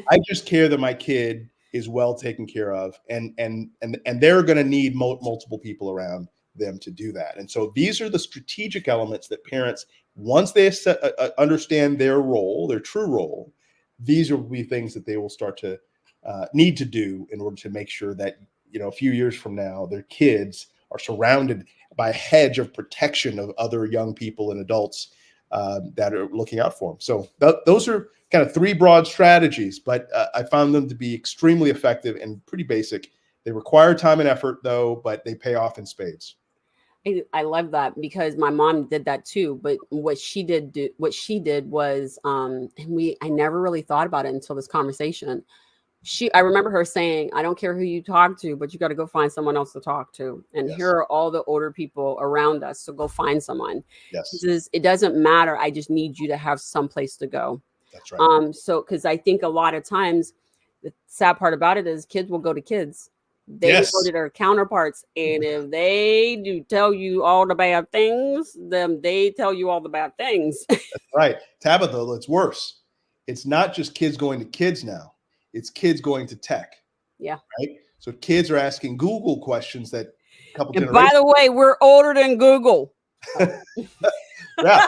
I just care that my kid is well taken care of, and they're going to need multiple people around them to do that. And so these are the strategic elements that parents, once they understand their role, their true role, these will be things that they will start to need to do in order to make sure that, a few years from now, their kids are surrounded by a hedge of protection of other young people and adults that are looking out for them. So those are kind of three broad strategies, but I found them to be extremely effective and pretty basic. They require time and effort, though, but they pay off in spades. I love that because my mom did that too. But what she did was, I never really thought about it until this conversation. I remember her saying, I don't care who you talk to, but you got to go find someone else to talk to. And Yes. Here are all the older people around us. So go find someone. Yes, It doesn't matter. I just need you to have some place to go. that's right. So, because I think a lot of times the sad part about it is kids will go to kids. They Yes. go to their counterparts. And if they do tell you all the bad things, then they tell you all the bad things. Right. Tabitha, it's worse. It's not just kids going to kids now. It's kids going to tech. Yeah. Right. So kids are asking Google questions that a couple And generations. by the way, we're older than Google. Yeah.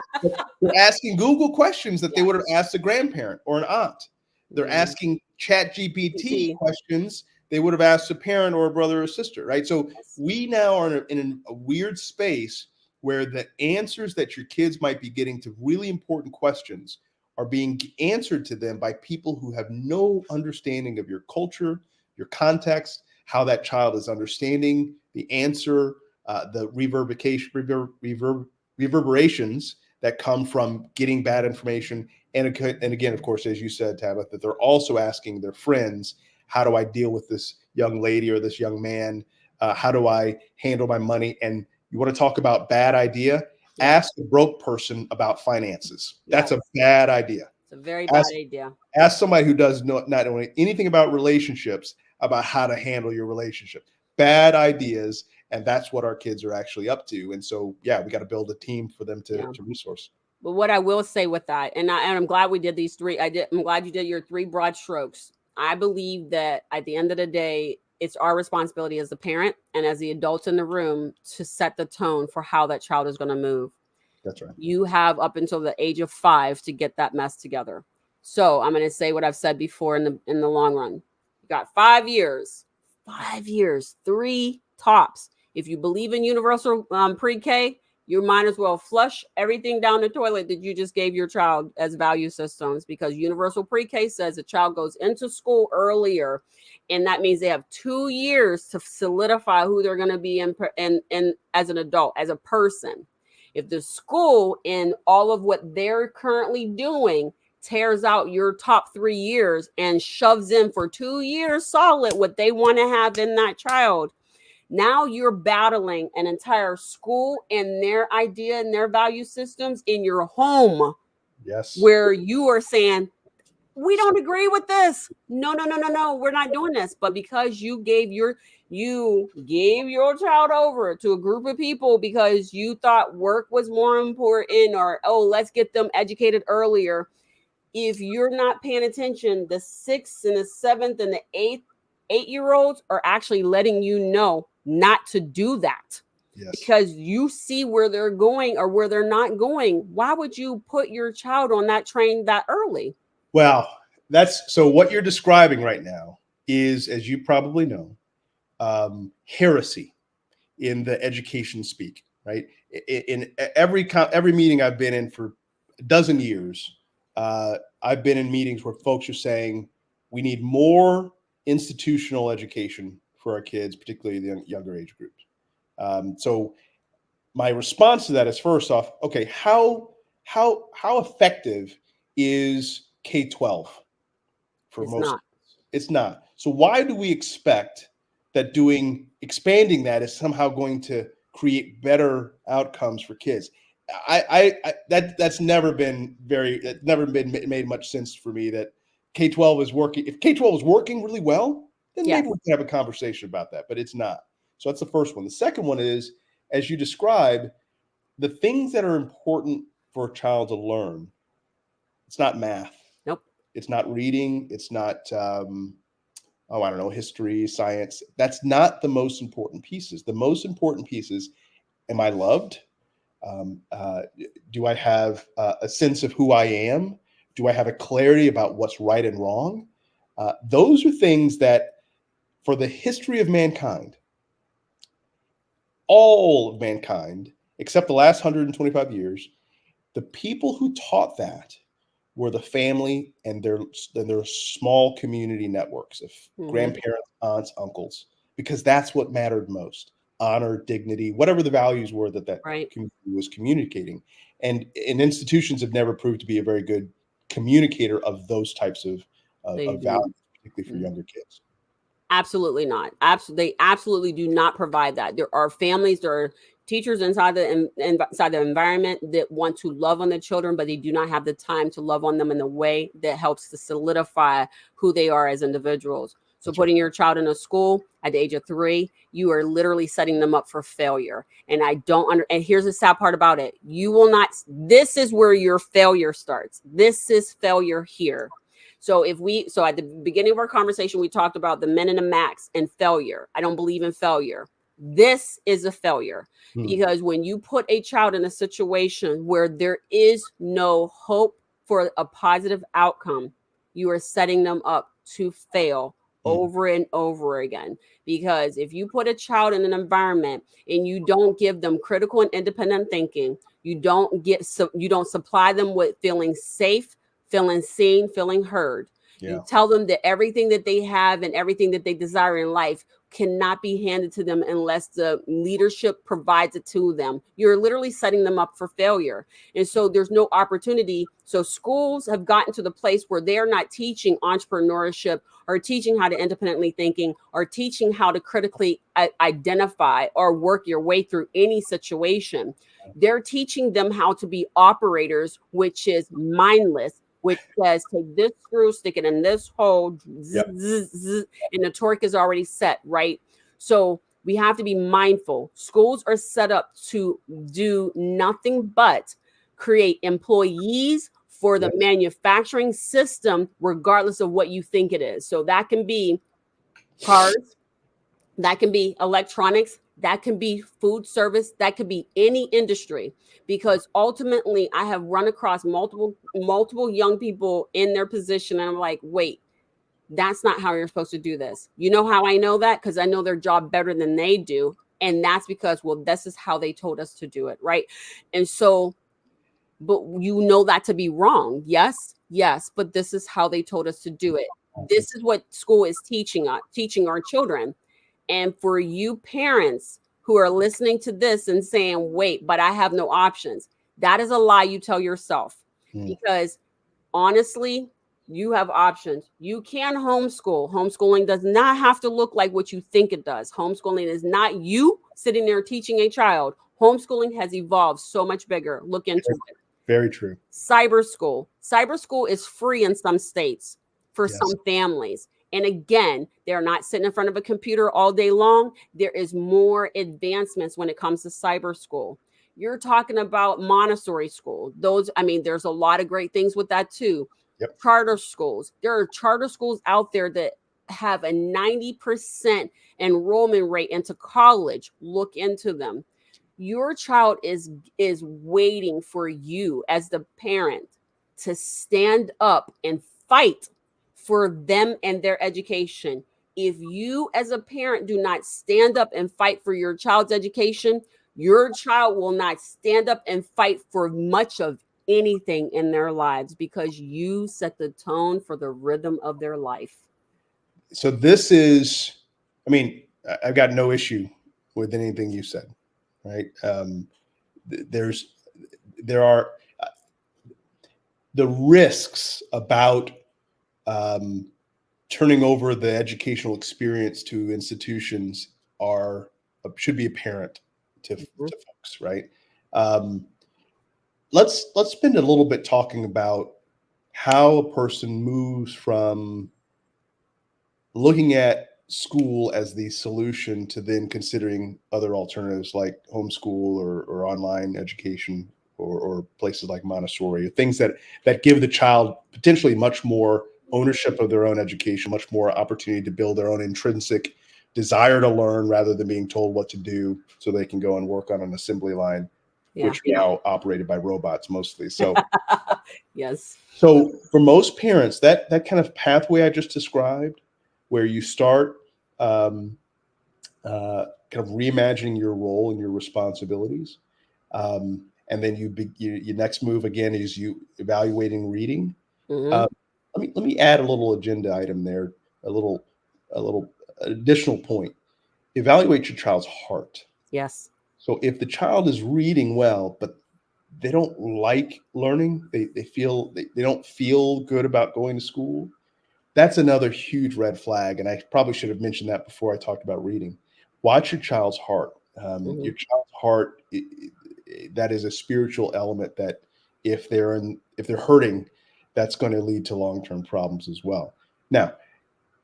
They're asking Google questions that they would have asked a grandparent or an aunt. They're asking ChatGPT questions they would have asked a parent or a brother or sister, right? So we now are in a weird space where the answers that your kids might be getting to really important questions are being answered to them by people who have no understanding of your culture, your context, how that child is understanding the answer, the reverberations that come from getting bad information. And again, of course, as you said, Tabitha, that they're also asking their friends, how do I deal with this young lady or this young man? How do I handle my money? And you want to talk about bad idea? Ask a broke person about finances. That's a bad idea. It's a very bad idea. Ask somebody who does not know anything about relationships about how to handle your relationship. Bad ideas. And that's what our kids are actually up to. And so, we got to build a team for them to resource. But what I will say with that, and I'm glad we did these three. I'm glad you did your three broad strokes. I believe that at the end of the day, it's our responsibility as a parent and as the adults in the room to set the tone for how that child is going to move. That's right. You have up until the age of 5 to get that mess together. So I'm going to say what I've said before in the long run. You got 5 years, 3 tops. If you believe in universal pre-K, you might as well flush everything down the toilet that you just gave your child as value systems, because universal pre-K says a child goes into school earlier, and that means they have 2 years to solidify who they're going to be in as an adult, as a person. If the school and all of what they're currently doing tears out your top 3 years and shoves in for 2 years solid what they want to have in that child, now you're battling an entire school and their idea and their value systems in your home. Yes. Where you are saying, we don't agree with this. No, we're not doing this. But because you gave your child over to a group of people because you thought work was more important, or, let's get them educated earlier. If you're not paying attention, the 6th and the 7th and the 8-year-olds are actually letting you know not to do that. Yes. Because you see where they're going or where they're not going. Why would you put your child on that train that early? Well, so what you're describing right now is, as you probably know, heresy in the education speak, right? In every meeting I've been in for a dozen years, I've been in meetings where folks are saying we need more institutional education for our kids, particularly the younger age groups. So my response to that is, first off, okay, how effective is K-12 for most? Not. It's not. So why do we expect that expanding that is somehow going to create better outcomes for kids? That's never been made much sense for me, that K-12 is working. If K-12 is working really well, then maybe we can have a conversation about that, but it's not. So that's the first one. The second one is, as you describe, the things that are important for a child to learn. It's not math. Nope. It's not reading. It's not, history, science. That's not the most important pieces. The most important pieces am I loved? Do I have a sense of who I am? Do I have a clarity about what's right and wrong? Those are things that, for the history of mankind, all of mankind, except the last 125 years, the people who taught that were the family and their small community networks of grandparents, aunts, uncles, because that's what mattered most. Honor, dignity, whatever the values were that Right. community was communicating. And institutions have never proved to be a very good communicator of those types of values, particularly for younger kids. Absolutely not. They absolutely do not provide that. There are families, there are teachers inside the environment that want to love on the children, but they do not have the time to love on them in a way that helps to solidify who they are as individuals. So That's putting right. your child in a school at the age of 3, you are literally setting them up for failure. And I don't and here's the sad part about it. You will not, this is where your failure starts. This is failure here. So so at the beginning of our conversation, we talked about the men and the max and failure. I don't believe in failure. This is a failure because when you put a child in a situation where there is no hope for a positive outcome, you are setting them up to fail over and over again. Because if you put a child in an environment and you don't give them critical and independent thinking, you don't supply them with feeling safe, feeling seen, feeling heard. Yeah. You tell them that everything that they have and everything that they desire in life cannot be handed to them unless the leadership provides it to them. You're literally setting them up for failure. And so there's no opportunity. So schools have gotten to the place where they're not teaching entrepreneurship or teaching how to independently thinking or teaching how to critically identify or work your way through any situation. They're teaching them how to be operators, which is mindless, which says take this screw, stick it in this hole, zzz, zzz, zzz, and the torque is already set, right? So we have to be mindful. Schools are set up to do nothing but create employees for the manufacturing system, regardless of what you think it is. So that can be cars, that can be electronics, that can be food service, that could be any industry, because ultimately I have run across multiple young people in their position and I'm like, wait, that's not how you're supposed to do this. You know how I know that? Because I know their job better than they do. And that's because, well, this is how they told us to do it, right? And so, but you know that to be wrong. Yes, but this is how they told us to do it. This is what school is teaching our children. And for you parents who are listening to this and saying, wait, but I have no options, that is a lie you tell yourself. Because honestly, you have options. You can homeschool. Homeschooling does not have to look like what you think it does. Homeschooling is not you sitting there teaching a child. Homeschooling has evolved so much bigger. Look into it. Very true. Cyber school. Cyber school is free in some states for some families. And again, they're not sitting in front of a computer all day long. There is more advancements when it comes to cyber school. You're talking about Montessori school. There's a lot of great things with that too. Charter schools. There are charter schools out there that have a 90% enrollment rate into college. Look into them. Your child is waiting for you as the parent to stand up and fight for them and their education. If you as a parent do not stand up and fight for your child's education, your child will not stand up and fight for much of anything in their lives because you set the tone for the rhythm of their life. So this is, I've got no issue with anything you said, right? There are the risks about turning over the educational experience to institutions should be apparent to folks, right? Let's spend a little bit talking about how a person moves from looking at school as the solution to then considering other alternatives like homeschool or online education or places like Montessori, things that give the child potentially much more ownership of their own education, much more opportunity to build their own intrinsic desire to learn rather than being told what to do so they can go and work on an assembly line, which are now operated by robots mostly. So, yes. So for most parents, that kind of pathway I just described, where you start kind of reimagining your role and your responsibilities, and then your next move again is you evaluating reading. Mm-hmm. Let me add a little agenda item there, a little additional point. Evaluate your child's heart. Yes. So if the child is reading well, but they don't like learning, they feel they don't feel good about going to school, that's another huge red flag. And I probably should have mentioned that before I talked about reading. Watch your child's heart. Mm-hmm. Your child's heart, that is a spiritual element that if they're hurting, that's going to lead to long-term problems as well. Now,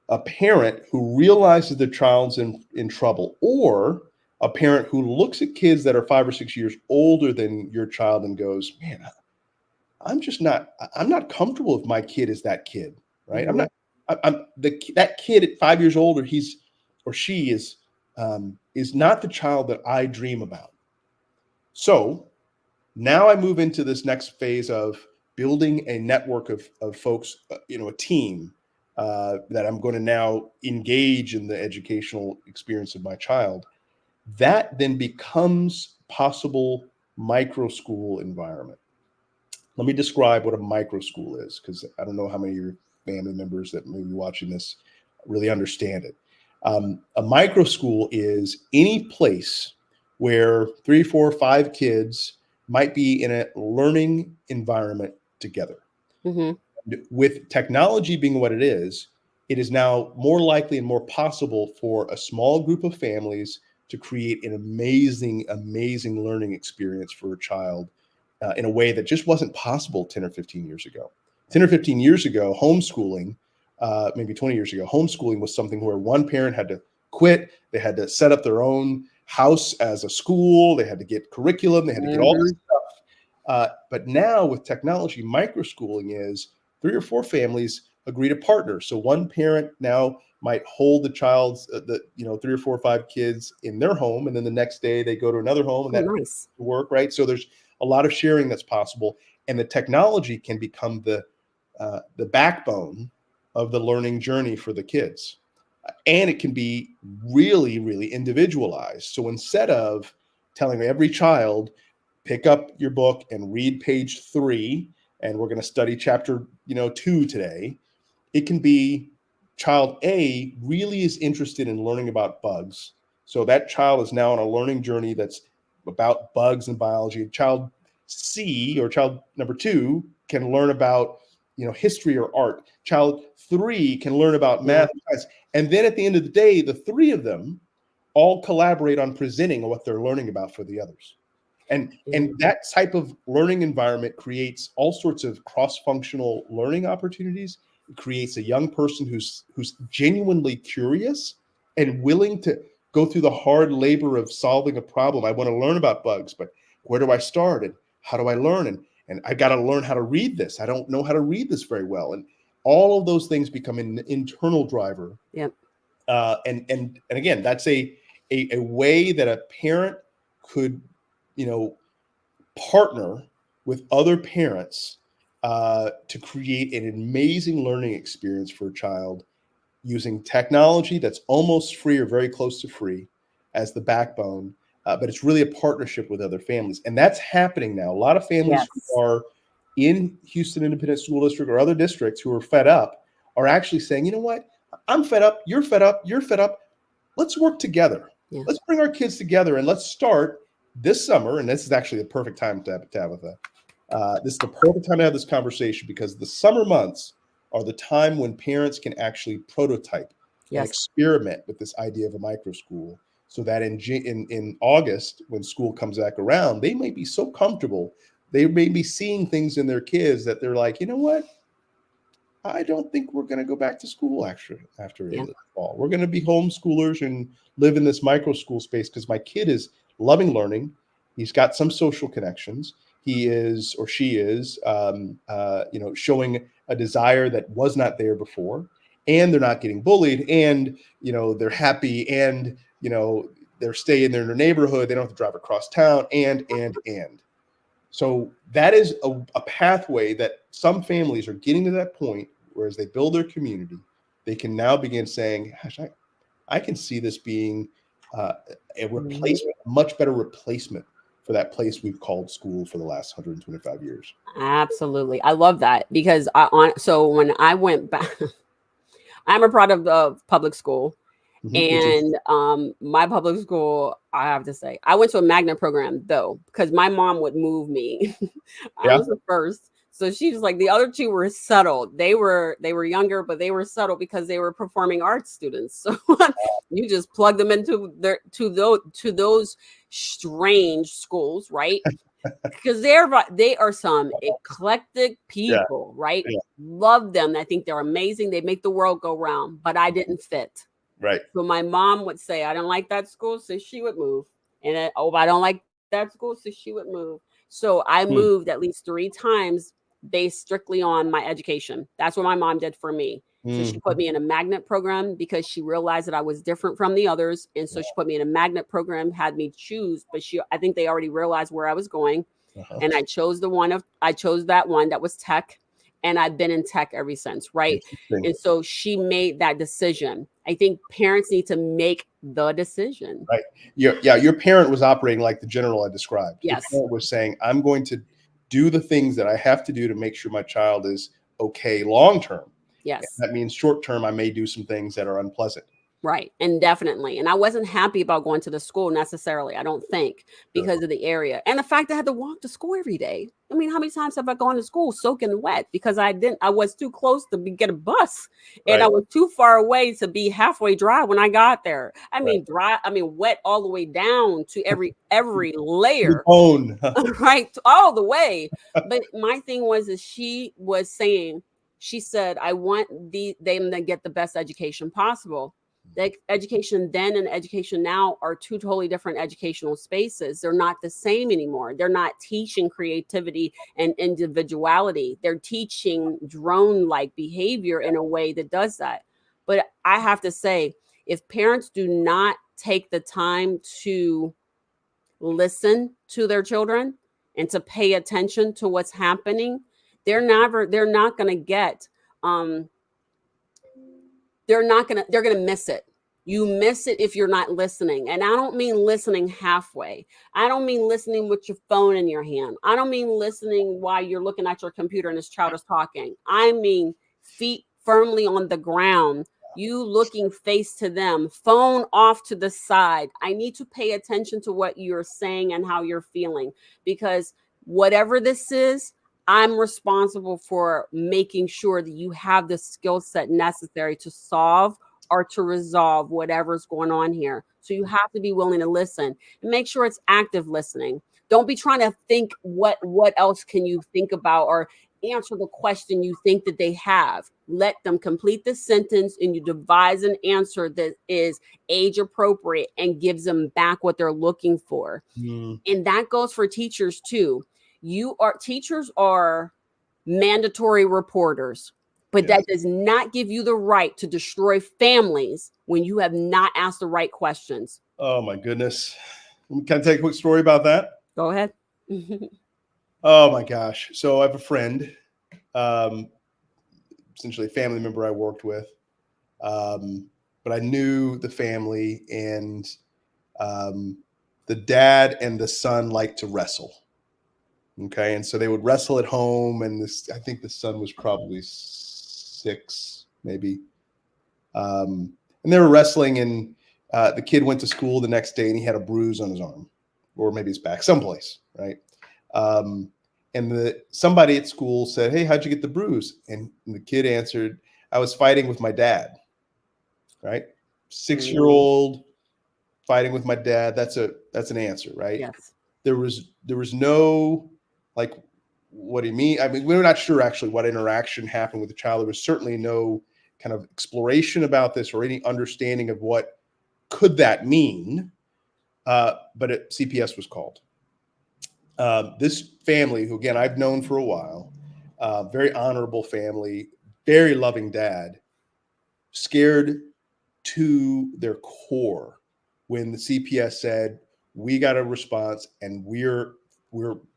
a parent who realizes their child's in trouble, or a parent who looks at kids that are 5 or 6 years older than your child and goes, man, I'm not comfortable if my kid is that kid, right? Mm-hmm. That kid at 5 years older, he's or she is not the child that I dream about. So now I move into this next phase of building a network of folks, a team that I'm going to now engage in the educational experience of my child. That then becomes possible micro school environment. Let me describe what a micro school is, because I don't know how many of your family members that may be watching this really understand it. A micro school is any place where 3, 4, 5 kids might be in a learning environment together. Mm-hmm. With technology being what it is now more likely and more possible for a small group of families to create an amazing, amazing learning experience for a child in a way that just wasn't possible 10 or 15 years ago. 10 or 15 years ago, homeschooling, maybe 20 years ago, homeschooling was something where one parent had to quit. They had to set up their own house as a school. They had to get curriculum. They had to get all this stuff. But now with technology, microschooling is 3 or 4 families agree to partner. So one parent now might hold the child's, 3 or 4 or 5 kids in their home, and then the next day they go to another home, and that Nice. work, right? So there's a lot of sharing that's possible, and the technology can become the backbone of the learning journey for the kids, and it can be really, really individualized. So instead of telling every child, pick up your book and read page 3, and we're going to study chapter 2 today, it can be child A really is interested in learning about bugs. So that child is now on a learning journey that's about bugs and biology. Child C, or child number 2, can learn about history or art. Child 3 can learn about math and science. And then at the end of the day, the 3 of them all collaborate on presenting what they're learning about for the others. And that type of learning environment creates all sorts of cross-functional learning opportunities. It creates a young person who's genuinely curious and willing to go through the hard labor of solving a problem. I want to learn about bugs, but where do I start, and how do I learn? And I got to learn how to read this. I don't know how to read this very well. And all of those things become an internal driver. Yep. And again, that's a way that a parent could partner with other parents to create an amazing learning experience for a child using technology that's almost free or very close to free as the backbone. But it's really a partnership with other families. And that's happening now. A lot of families who are in Houston Independent School District or other districts who are fed up are actually saying, you know what? I'm fed up. You're fed up. You're fed up. Let's work together. Yeah. Let's bring our kids together, and let's start this summer. And this is actually the perfect time to have Tabitha. This is the perfect time to have this conversation, because the summer months are the time when parents can actually prototype and experiment with this idea of a micro school, so that in August, when school comes back around, they may be so comfortable. They may be seeing things in their kids that they're like, you know what? I don't think we're going to go back to school after the fall. We're going to be homeschoolers and live in this micro school space, because my kid is loving learning. He's got some social connections. He is, or she is, showing a desire that was not there before. and they're not getting bullied, and they're happy, and they're staying in their neighborhood. They don't have to drive across town, and. So that is a pathway that some families are getting to that point where, as they build their community, they can now begin saying, gosh, I can see this being a replacement, a much better replacement for that place we've called school for the last 125 years. Absolutely. I love that, because so when I went back, I'm a product of public school. And my public school, I have to say, I went to a magnet program though, because my mom would move me. I was the first. So she was like, the other two were settled. They were younger, but they were settled because they were performing arts students. So you just plug them into those strange schools, right? Because they are some eclectic people, right? Yeah. Love them. I think they're amazing. They make the world go round, but I didn't fit. Right. So my mom would say, I don't like that school, so she would move. And I don't like that school, so she would move. So I moved at least 3 times based strictly on my education. That's what my mom did for me. So she put me in a magnet program because she realized that I was different from the others. And so she put me in a magnet program, had me choose, but I think they already realized where I was going. And I chose that one that was tech. And I've been in tech ever since, right? And so she made that decision. I think parents need to make the decision. Right. Your parent was operating like the general I described. Yes. Your parent was saying, I'm going to do the things that I have to do to make sure my child is okay long term. Yes. And that means short term, I may do some things that are unpleasant. Right. And definitely. And I wasn't happy about going to the school necessarily, I don't think, because of the area. And the fact that I had to walk to school every day. I mean, how many times have I gone to school soaking wet because I was too close to get a bus, and I was too far away to be halfway dry when I got there. I mean, wet all the way down to every layer, right? All the way. But my thing is she was saying, she said, I want them to get the best education possible. The education then and education now are 2 totally different educational spaces. They're not the same anymore. They're not teaching creativity and individuality. They're teaching drone-like behavior in a way that does that. But I have to say, if parents do not take the time to listen to their children and to pay attention to what's happening, they're not going to get they're going to miss it. You miss it if you're not listening. And I don't mean listening halfway. I don't mean listening with your phone in your hand. I don't mean listening while you're looking at your computer and this child is talking. I mean feet firmly on the ground, you looking face to them, phone off to the side. I need to pay attention to what you're saying and how you're feeling, because whatever this is, I'm responsible for making sure that you have the skill set necessary to solve or to resolve whatever's going on here. So you have to be willing to listen and make sure it's active listening. Don't be trying to think what else can you think about or answer the question you think that they have. Let them complete the sentence and you devise an answer that is age appropriate and gives them back what they're looking for. And that goes for teachers too. Teachers are mandatory reporters, but that does not give you the right to destroy families when you have not asked the right questions. Oh my goodness. Can I take a quick story about that? Go ahead. Oh my gosh. So I have a friend, essentially a family member I worked with, but I knew the family, and the dad and the son liked to wrestle. Okay. And so they would wrestle at home, and I think the son was probably 6, maybe. And they were wrestling, and the kid went to school the next day and he had a bruise on his arm, or maybe his back, someplace. Right. And somebody at school said, "Hey, how'd you get the bruise?" And the kid answered, "I was fighting with my dad." Right. 6-year-old fighting with my dad. That's an answer, right? Yes. There was no, like, what do you mean? I mean, we're not sure actually what interaction happened with the child. There was certainly no kind of exploration about this or any understanding of what could that mean. But CPS was called. This family, who again I've known for a while, very honorable family, very loving dad, scared to their core when the CPS said, we got a response and we're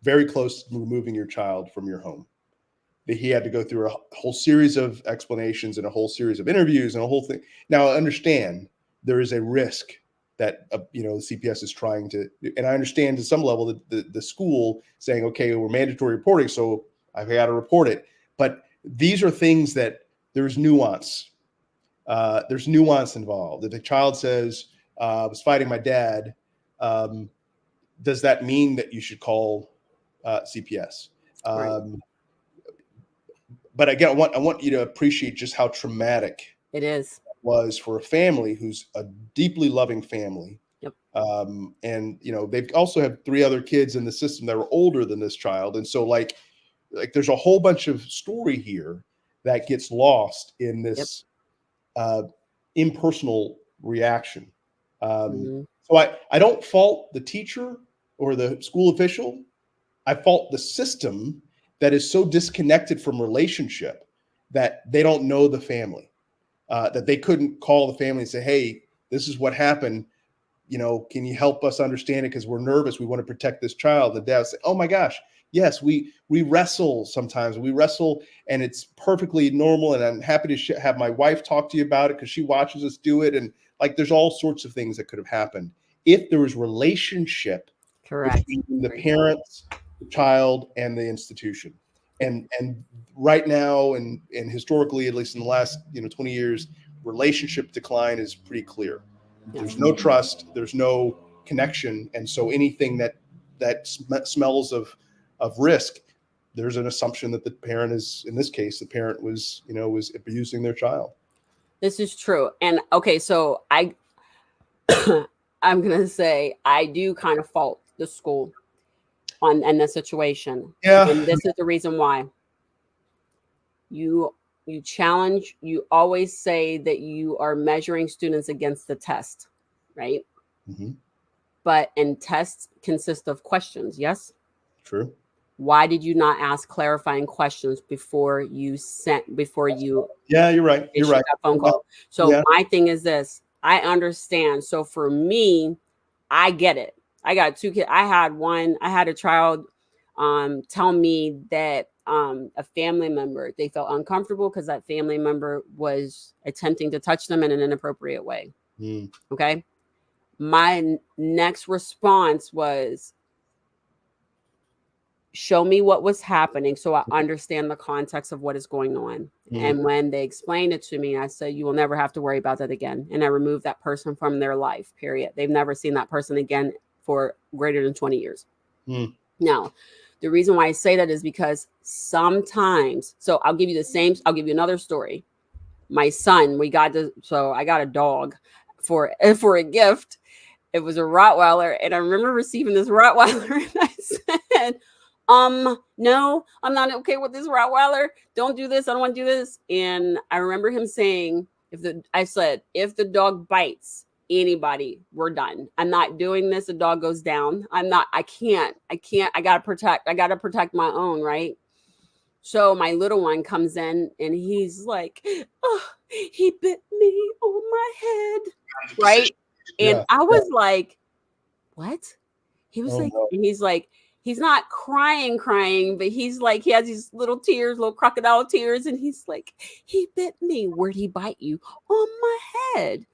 very close to removing your child from your home. That he had to go through a whole series of explanations and a whole series of interviews and a whole thing. Now, I understand there is a risk that the CPS is trying to, and I understand to some level that the school saying, okay, we're mandatory reporting, so I've got to report it. But these are things that there's nuance. There's nuance involved. If the child says, I was fighting my dad, does that mean that you should call CPS? Right. But again, I want you to appreciate just how traumatic It is. was for a family who's a deeply loving family. Yep. And they've also had 3 other kids in the system that were older than this child, and so like there's a whole bunch of story here that gets lost in this impersonal reaction. So I don't fault the teacher or the school official. I fault the system that is so disconnected from relationship that they don't know the family, that they couldn't call the family and say, hey, this is what happened. Can you help us understand it? Because we're nervous. We want to protect this child. The dad would say, oh my gosh, yes, we wrestle sometimes. We wrestle and it's perfectly normal. And I'm happy to have my wife talk to you about it because she watches us do it. And like, there's all sorts of things that could have happened if there was relationship between the parents, the child, and the institution. And right now, and historically, at least in the last 20 years, relationship decline is pretty clear. There's no trust, there's no connection, and so anything that smells of risk, there's an assumption that the parent is, in this case, the parent was abusing their child. This is true. And okay, so I'm gonna say I do kind of fault the school in the situation. Yeah. And this is the reason why. You challenge, you always say that you are measuring students against the test, right? And tests consist of questions, yes? True. Why did you not ask clarifying questions before you Yeah, you're right. You're right. That phone call. So my thing is this, I understand. So for me, I get it. I got 2 kids. I had a child tell me that a family member, they felt uncomfortable because that family member was attempting to touch them in an inappropriate way. Okay. My next response was, show me what was happening so I understand the context of what is going on. And when they explained it to me, I said, you will never have to worry about that again. And I removed that person from their life, period. They've never seen that person again for greater than 20 years. Now, the reason why I say that is because sometimes, so I'll give you another story. My son, I got a dog for a gift. It was a Rottweiler. And I remember receiving this Rottweiler and I said, no, I'm not okay with this Rottweiler. Don't do this. I don't want to do this. And I remember him saying, if the dog bites anybody, we're done. I'm not doing this. The dog goes down. I can't, I got to protect my own. Right. So my little one comes in and he's like, oh, he bit me on my head. Right. And I was like, what? He was he's like, he's not crying, but he's like, he has these little tears, little crocodile tears. And he's like, he bit me. Where'd he bite you? On my head.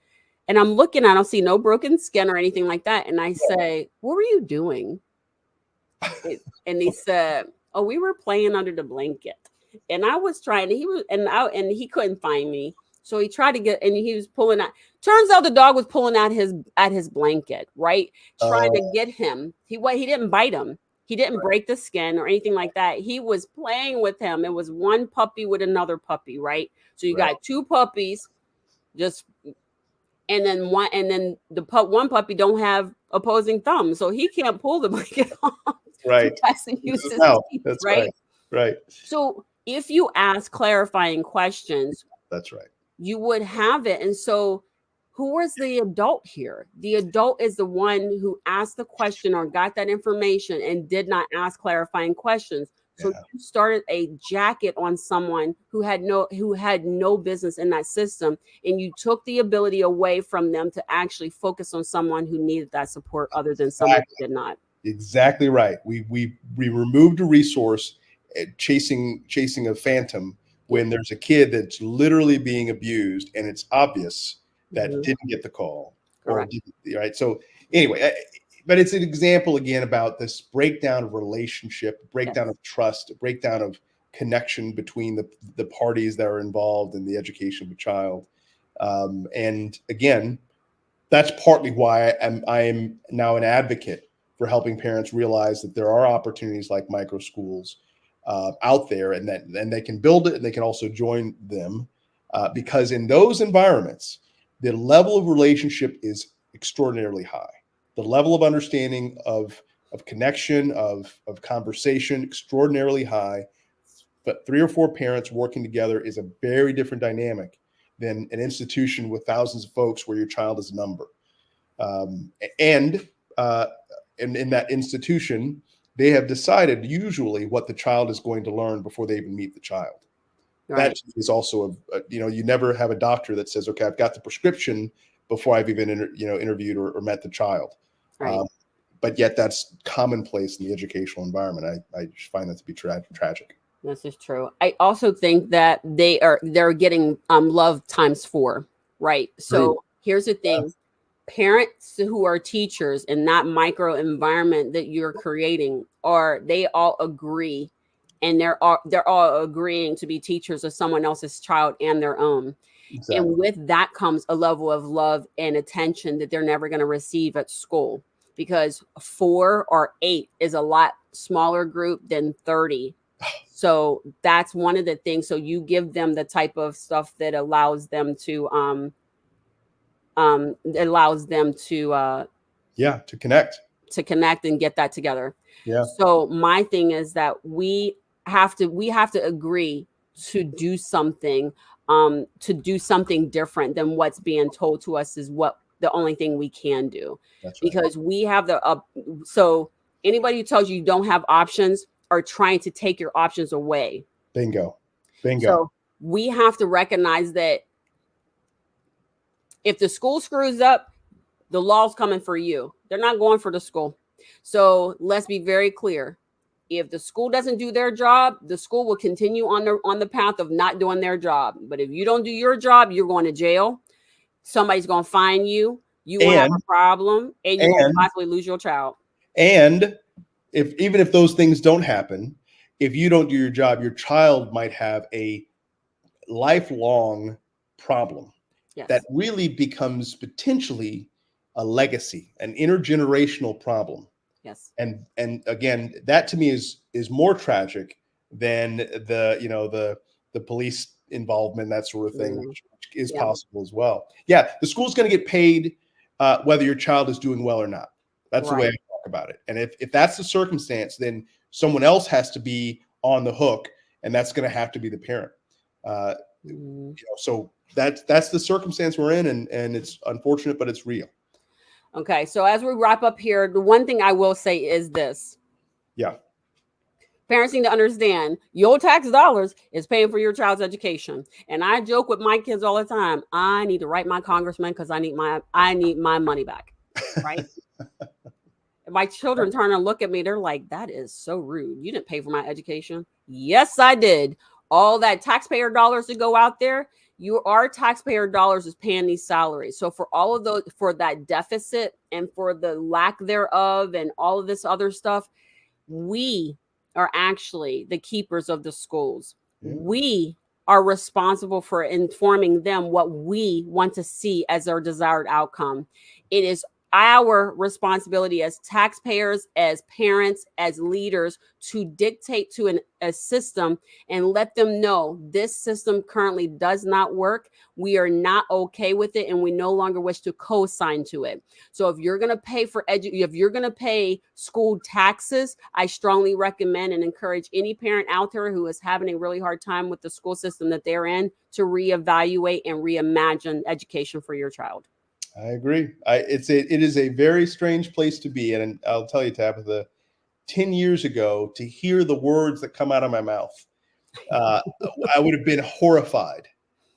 And I'm looking, I don't see no broken skin or anything like that. And I say, what were you doing? And he said, oh, we were playing under the blanket. And I was trying, and he couldn't find me. So he tried to get, and he was pulling out. Turns out the dog was pulling out his blanket, right? Trying to get him. He didn't bite him. He didn't break the skin or anything like that. He was playing with him. It was one puppy with another puppy, right? So you got 2 puppies, and then one puppy don't have opposing thumbs, so he can't pull the blanket off. Right. That's right. Right. So if you ask clarifying questions, that's right, you would have it. And so who was the adult here? The adult is the one who asked the question or got that information and did not ask clarifying questions. So you started a jacket on someone who had no business in that system, and you took the ability away from them to actually focus on someone who needed that support other than someone who did not. Exactly right. We removed a resource, chasing a phantom when there's a kid that's literally being abused and it's obvious that didn't get the call. Correct. Or didn't, right. So anyway, but it's an example again about this breakdown of relationship, breakdown of trust, breakdown of connection between the parties that are involved in the education of a child. And again, that's partly why I am now an advocate for helping parents realize that there are opportunities like micro schools out there, and they can build it, and they can also join them, because in those environments, the level of relationship is extraordinarily high. The level of understanding of connection, of conversation, extraordinarily high. But 3 or 4 parents working together is a very different dynamic than an institution with thousands of folks where your child is a number. And in that institution, they have decided usually what the child is going to learn before they even meet the child. Right. That is also you never have a doctor that says, okay, I've got the prescription before I've even interviewed or met the child. Right. But yet that's commonplace in the educational environment. I just find that to be tragic. This is true. I also think that they're getting love times 4, right? So here's the thing. Yeah. Parents who are teachers in that micro environment that you're creating they all agree, and they're all agreeing to be teachers of someone else's child and their own. Exactly. And with that comes a level of love and attention that they're never going to receive at school, because 4 or 8 is a lot smaller group than 30. So that's one of the things. So you give them the type of stuff that allows them to connect and get that together. Yeah. So my thing is that we have to agree to do something different than what's being told to us is what the only thing we can do. That's right. Because we have so anybody who tells you don't have options are trying to take your options away. Bingo. So we have to recognize that if the school screws up, the law's coming for you. They're not going for the school. So let's be very clear. If the school doesn't do their job, the school will continue on the path of not doing their job. But if you don't do your job, you're going to jail. Somebody's going to fine you. You will have a problem, and you will possibly lose your child. And even if those things don't happen, if you don't do your job, your child might have a lifelong problem that really becomes potentially a legacy, an intergenerational problem. Yes. And again, that to me is more tragic than the police involvement, that sort of thing, which is possible as well. Yeah, the school's going to get paid whether your child is doing well or not. That's the way I talk about it. And if that's the circumstance, then someone else has to be on the hook, and that's going to have to be the parent. So that's the circumstance we're in, and it's unfortunate, but it's real. Okay, so as we wrap up here, the one thing I will say is this. Yeah. Parents need to understand your tax dollars is paying for your child's education. And I joke with my kids all the time. I need to write my congressman because I need my money back. Right? My children turn and look at me. They're like, that is so rude. You didn't pay for my education. Yes, I did. All that taxpayer dollars to go out there, our taxpayer dollars is paying these salaries. So for all of those, for that deficit and for the lack thereof and all of this other stuff, we are actually the keepers of the schools. We are responsible for informing them what we want to see as our desired outcome. It is our responsibility as taxpayers, as parents, as leaders to dictate to a system and let them know this system currently does not work. We are not okay with it, and we no longer wish to co-sign to it. So if you're going to pay if you're going to pay school taxes, I strongly recommend and encourage any parent out there who is having a really hard time with the school system that they're in to reevaluate and reimagine education for your child. I agree. It is a very strange place to be. And I'll tell you, Tabitha, 10 years ago to hear the words that come out of my mouth, I would have been horrified.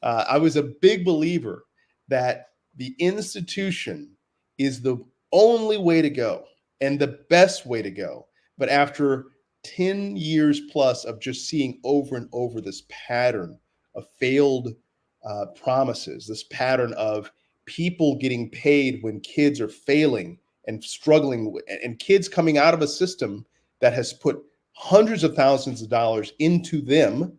I was a big believer that the institution is the only way to go and the best way to go. But after 10 years plus of just seeing over and over this pattern of failed promises, this pattern of people getting paid when kids are failing and struggling, and kids coming out of a system that has put hundreds of thousands of dollars into them,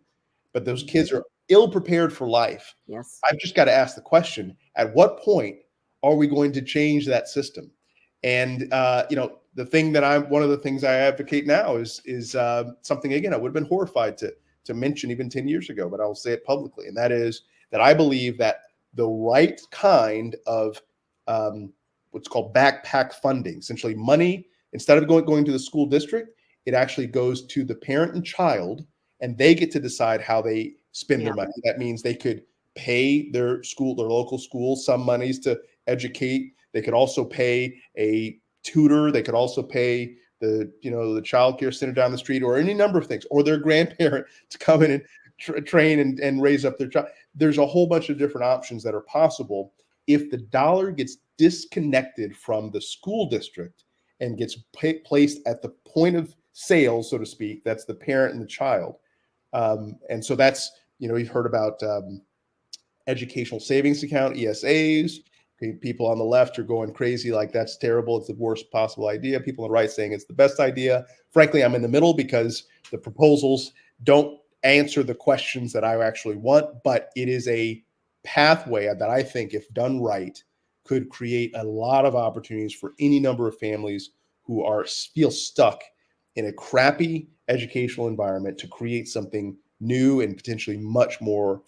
but those kids are ill prepared for life. Yes. I've just got to ask the question, at what point are we going to change that system? And the thing that one of the things I advocate now is something, again, I would have been horrified to mention even 10 years ago, but I'll say it publicly. And that is that I believe that the right kind of what's called backpack funding, essentially money, instead of going to the school district, it actually goes to the parent and child, and they get to decide how they spend their money. That means they could pay their local school some monies to educate. They could also pay a tutor. They could also pay the child care center down the street, or any number of things, or their grandparent to come in and train and raise up their child. There's a whole bunch of different options that are possible. If the dollar gets disconnected from the school district and gets placed at the point of sale, so to speak, that's the parent and the child. And so that's, you've heard about educational savings account, ESAs. People on the left are going crazy, like that's terrible. It's the worst possible idea. People on the right saying it's the best idea. Frankly, I'm in the middle because the proposals don't answer the questions that I actually want, but it is a pathway that I think, if done right, could create a lot of opportunities for any number of families who feel stuck in a crappy educational environment to create something new and potentially much more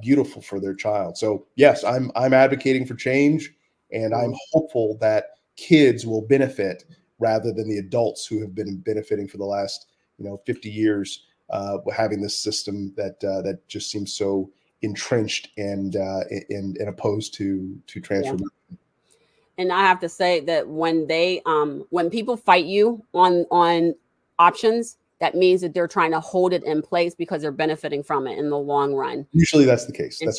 beautiful for their child. So yes, I'm advocating for change, and I'm hopeful that kids will benefit rather than the adults who have been benefiting for the last 50 years, having this system that just seems so entrenched and opposed to transformation. Yeah. And I have to say that when people fight you on options, that means that they're trying to hold it in place because they're benefiting from it in the long run. Usually that's the case. And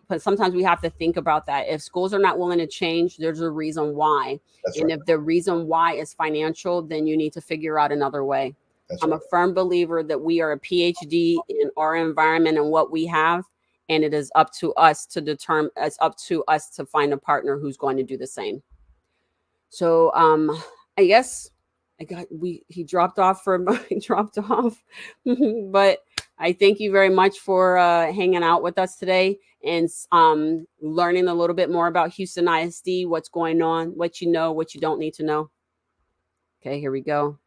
but sometimes we have to think about that. If schools are not willing to change, there's a reason why. And if the reason why is financial, then you need to figure out another way. I'm a firm believer that we are a PhD in our environment and what we have. And it is up to us to determine, it's up to us to find a partner who's going to do the same. So I guess he dropped off he dropped off. But I thank you very much for hanging out with us today and learning a little bit more about Houston ISD, what's going on, what you know, what you don't need to know. Okay, here we go.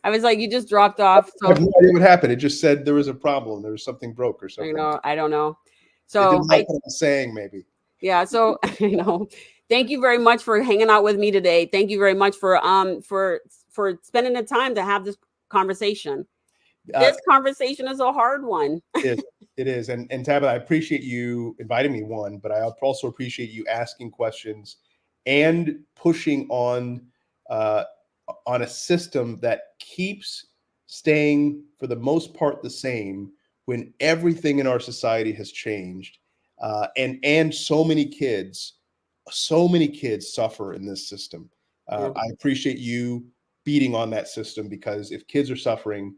I was like, you just dropped off. So I have no idea what happened. It just said there was a problem. There was something broke or something. I don't know. So what I'm saying, maybe. Yeah. So thank you very much for hanging out with me today. Thank you very much for spending the time to have this conversation. This conversation is a hard one. It is. And Tabitha, I appreciate you inviting me, one, but I also appreciate you asking questions and pushing on a system that keeps staying, for the most part, the same when everything in our society has changed. And so many kids suffer in this system. I appreciate you beating on that system, because if kids are suffering,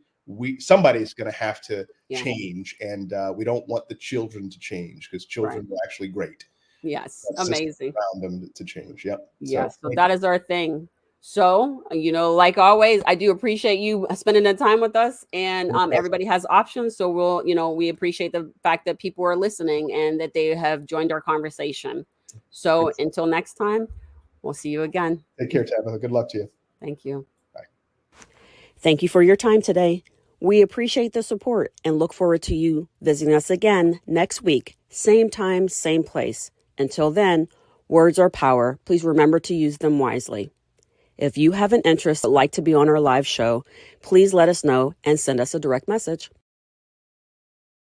somebody's going to have to change, and we don't want the children to change, because children are actually great. Yes, amazing. Around them to change. Yep. Yes, so that is our thing. So, like always, I do appreciate you spending the time with us, and everybody has options. So we appreciate the fact that people are listening and that they have joined our conversation. So until next time, we'll see you again. Take care, Tabitha. Good luck to you. Thank you. Bye. Thank you for your time today. We appreciate the support and look forward to you visiting us again next week. Same time, same place. Until then, words are power. Please remember to use them wisely. If you have an interest, like to be on our live show, please let us know and send us a direct message.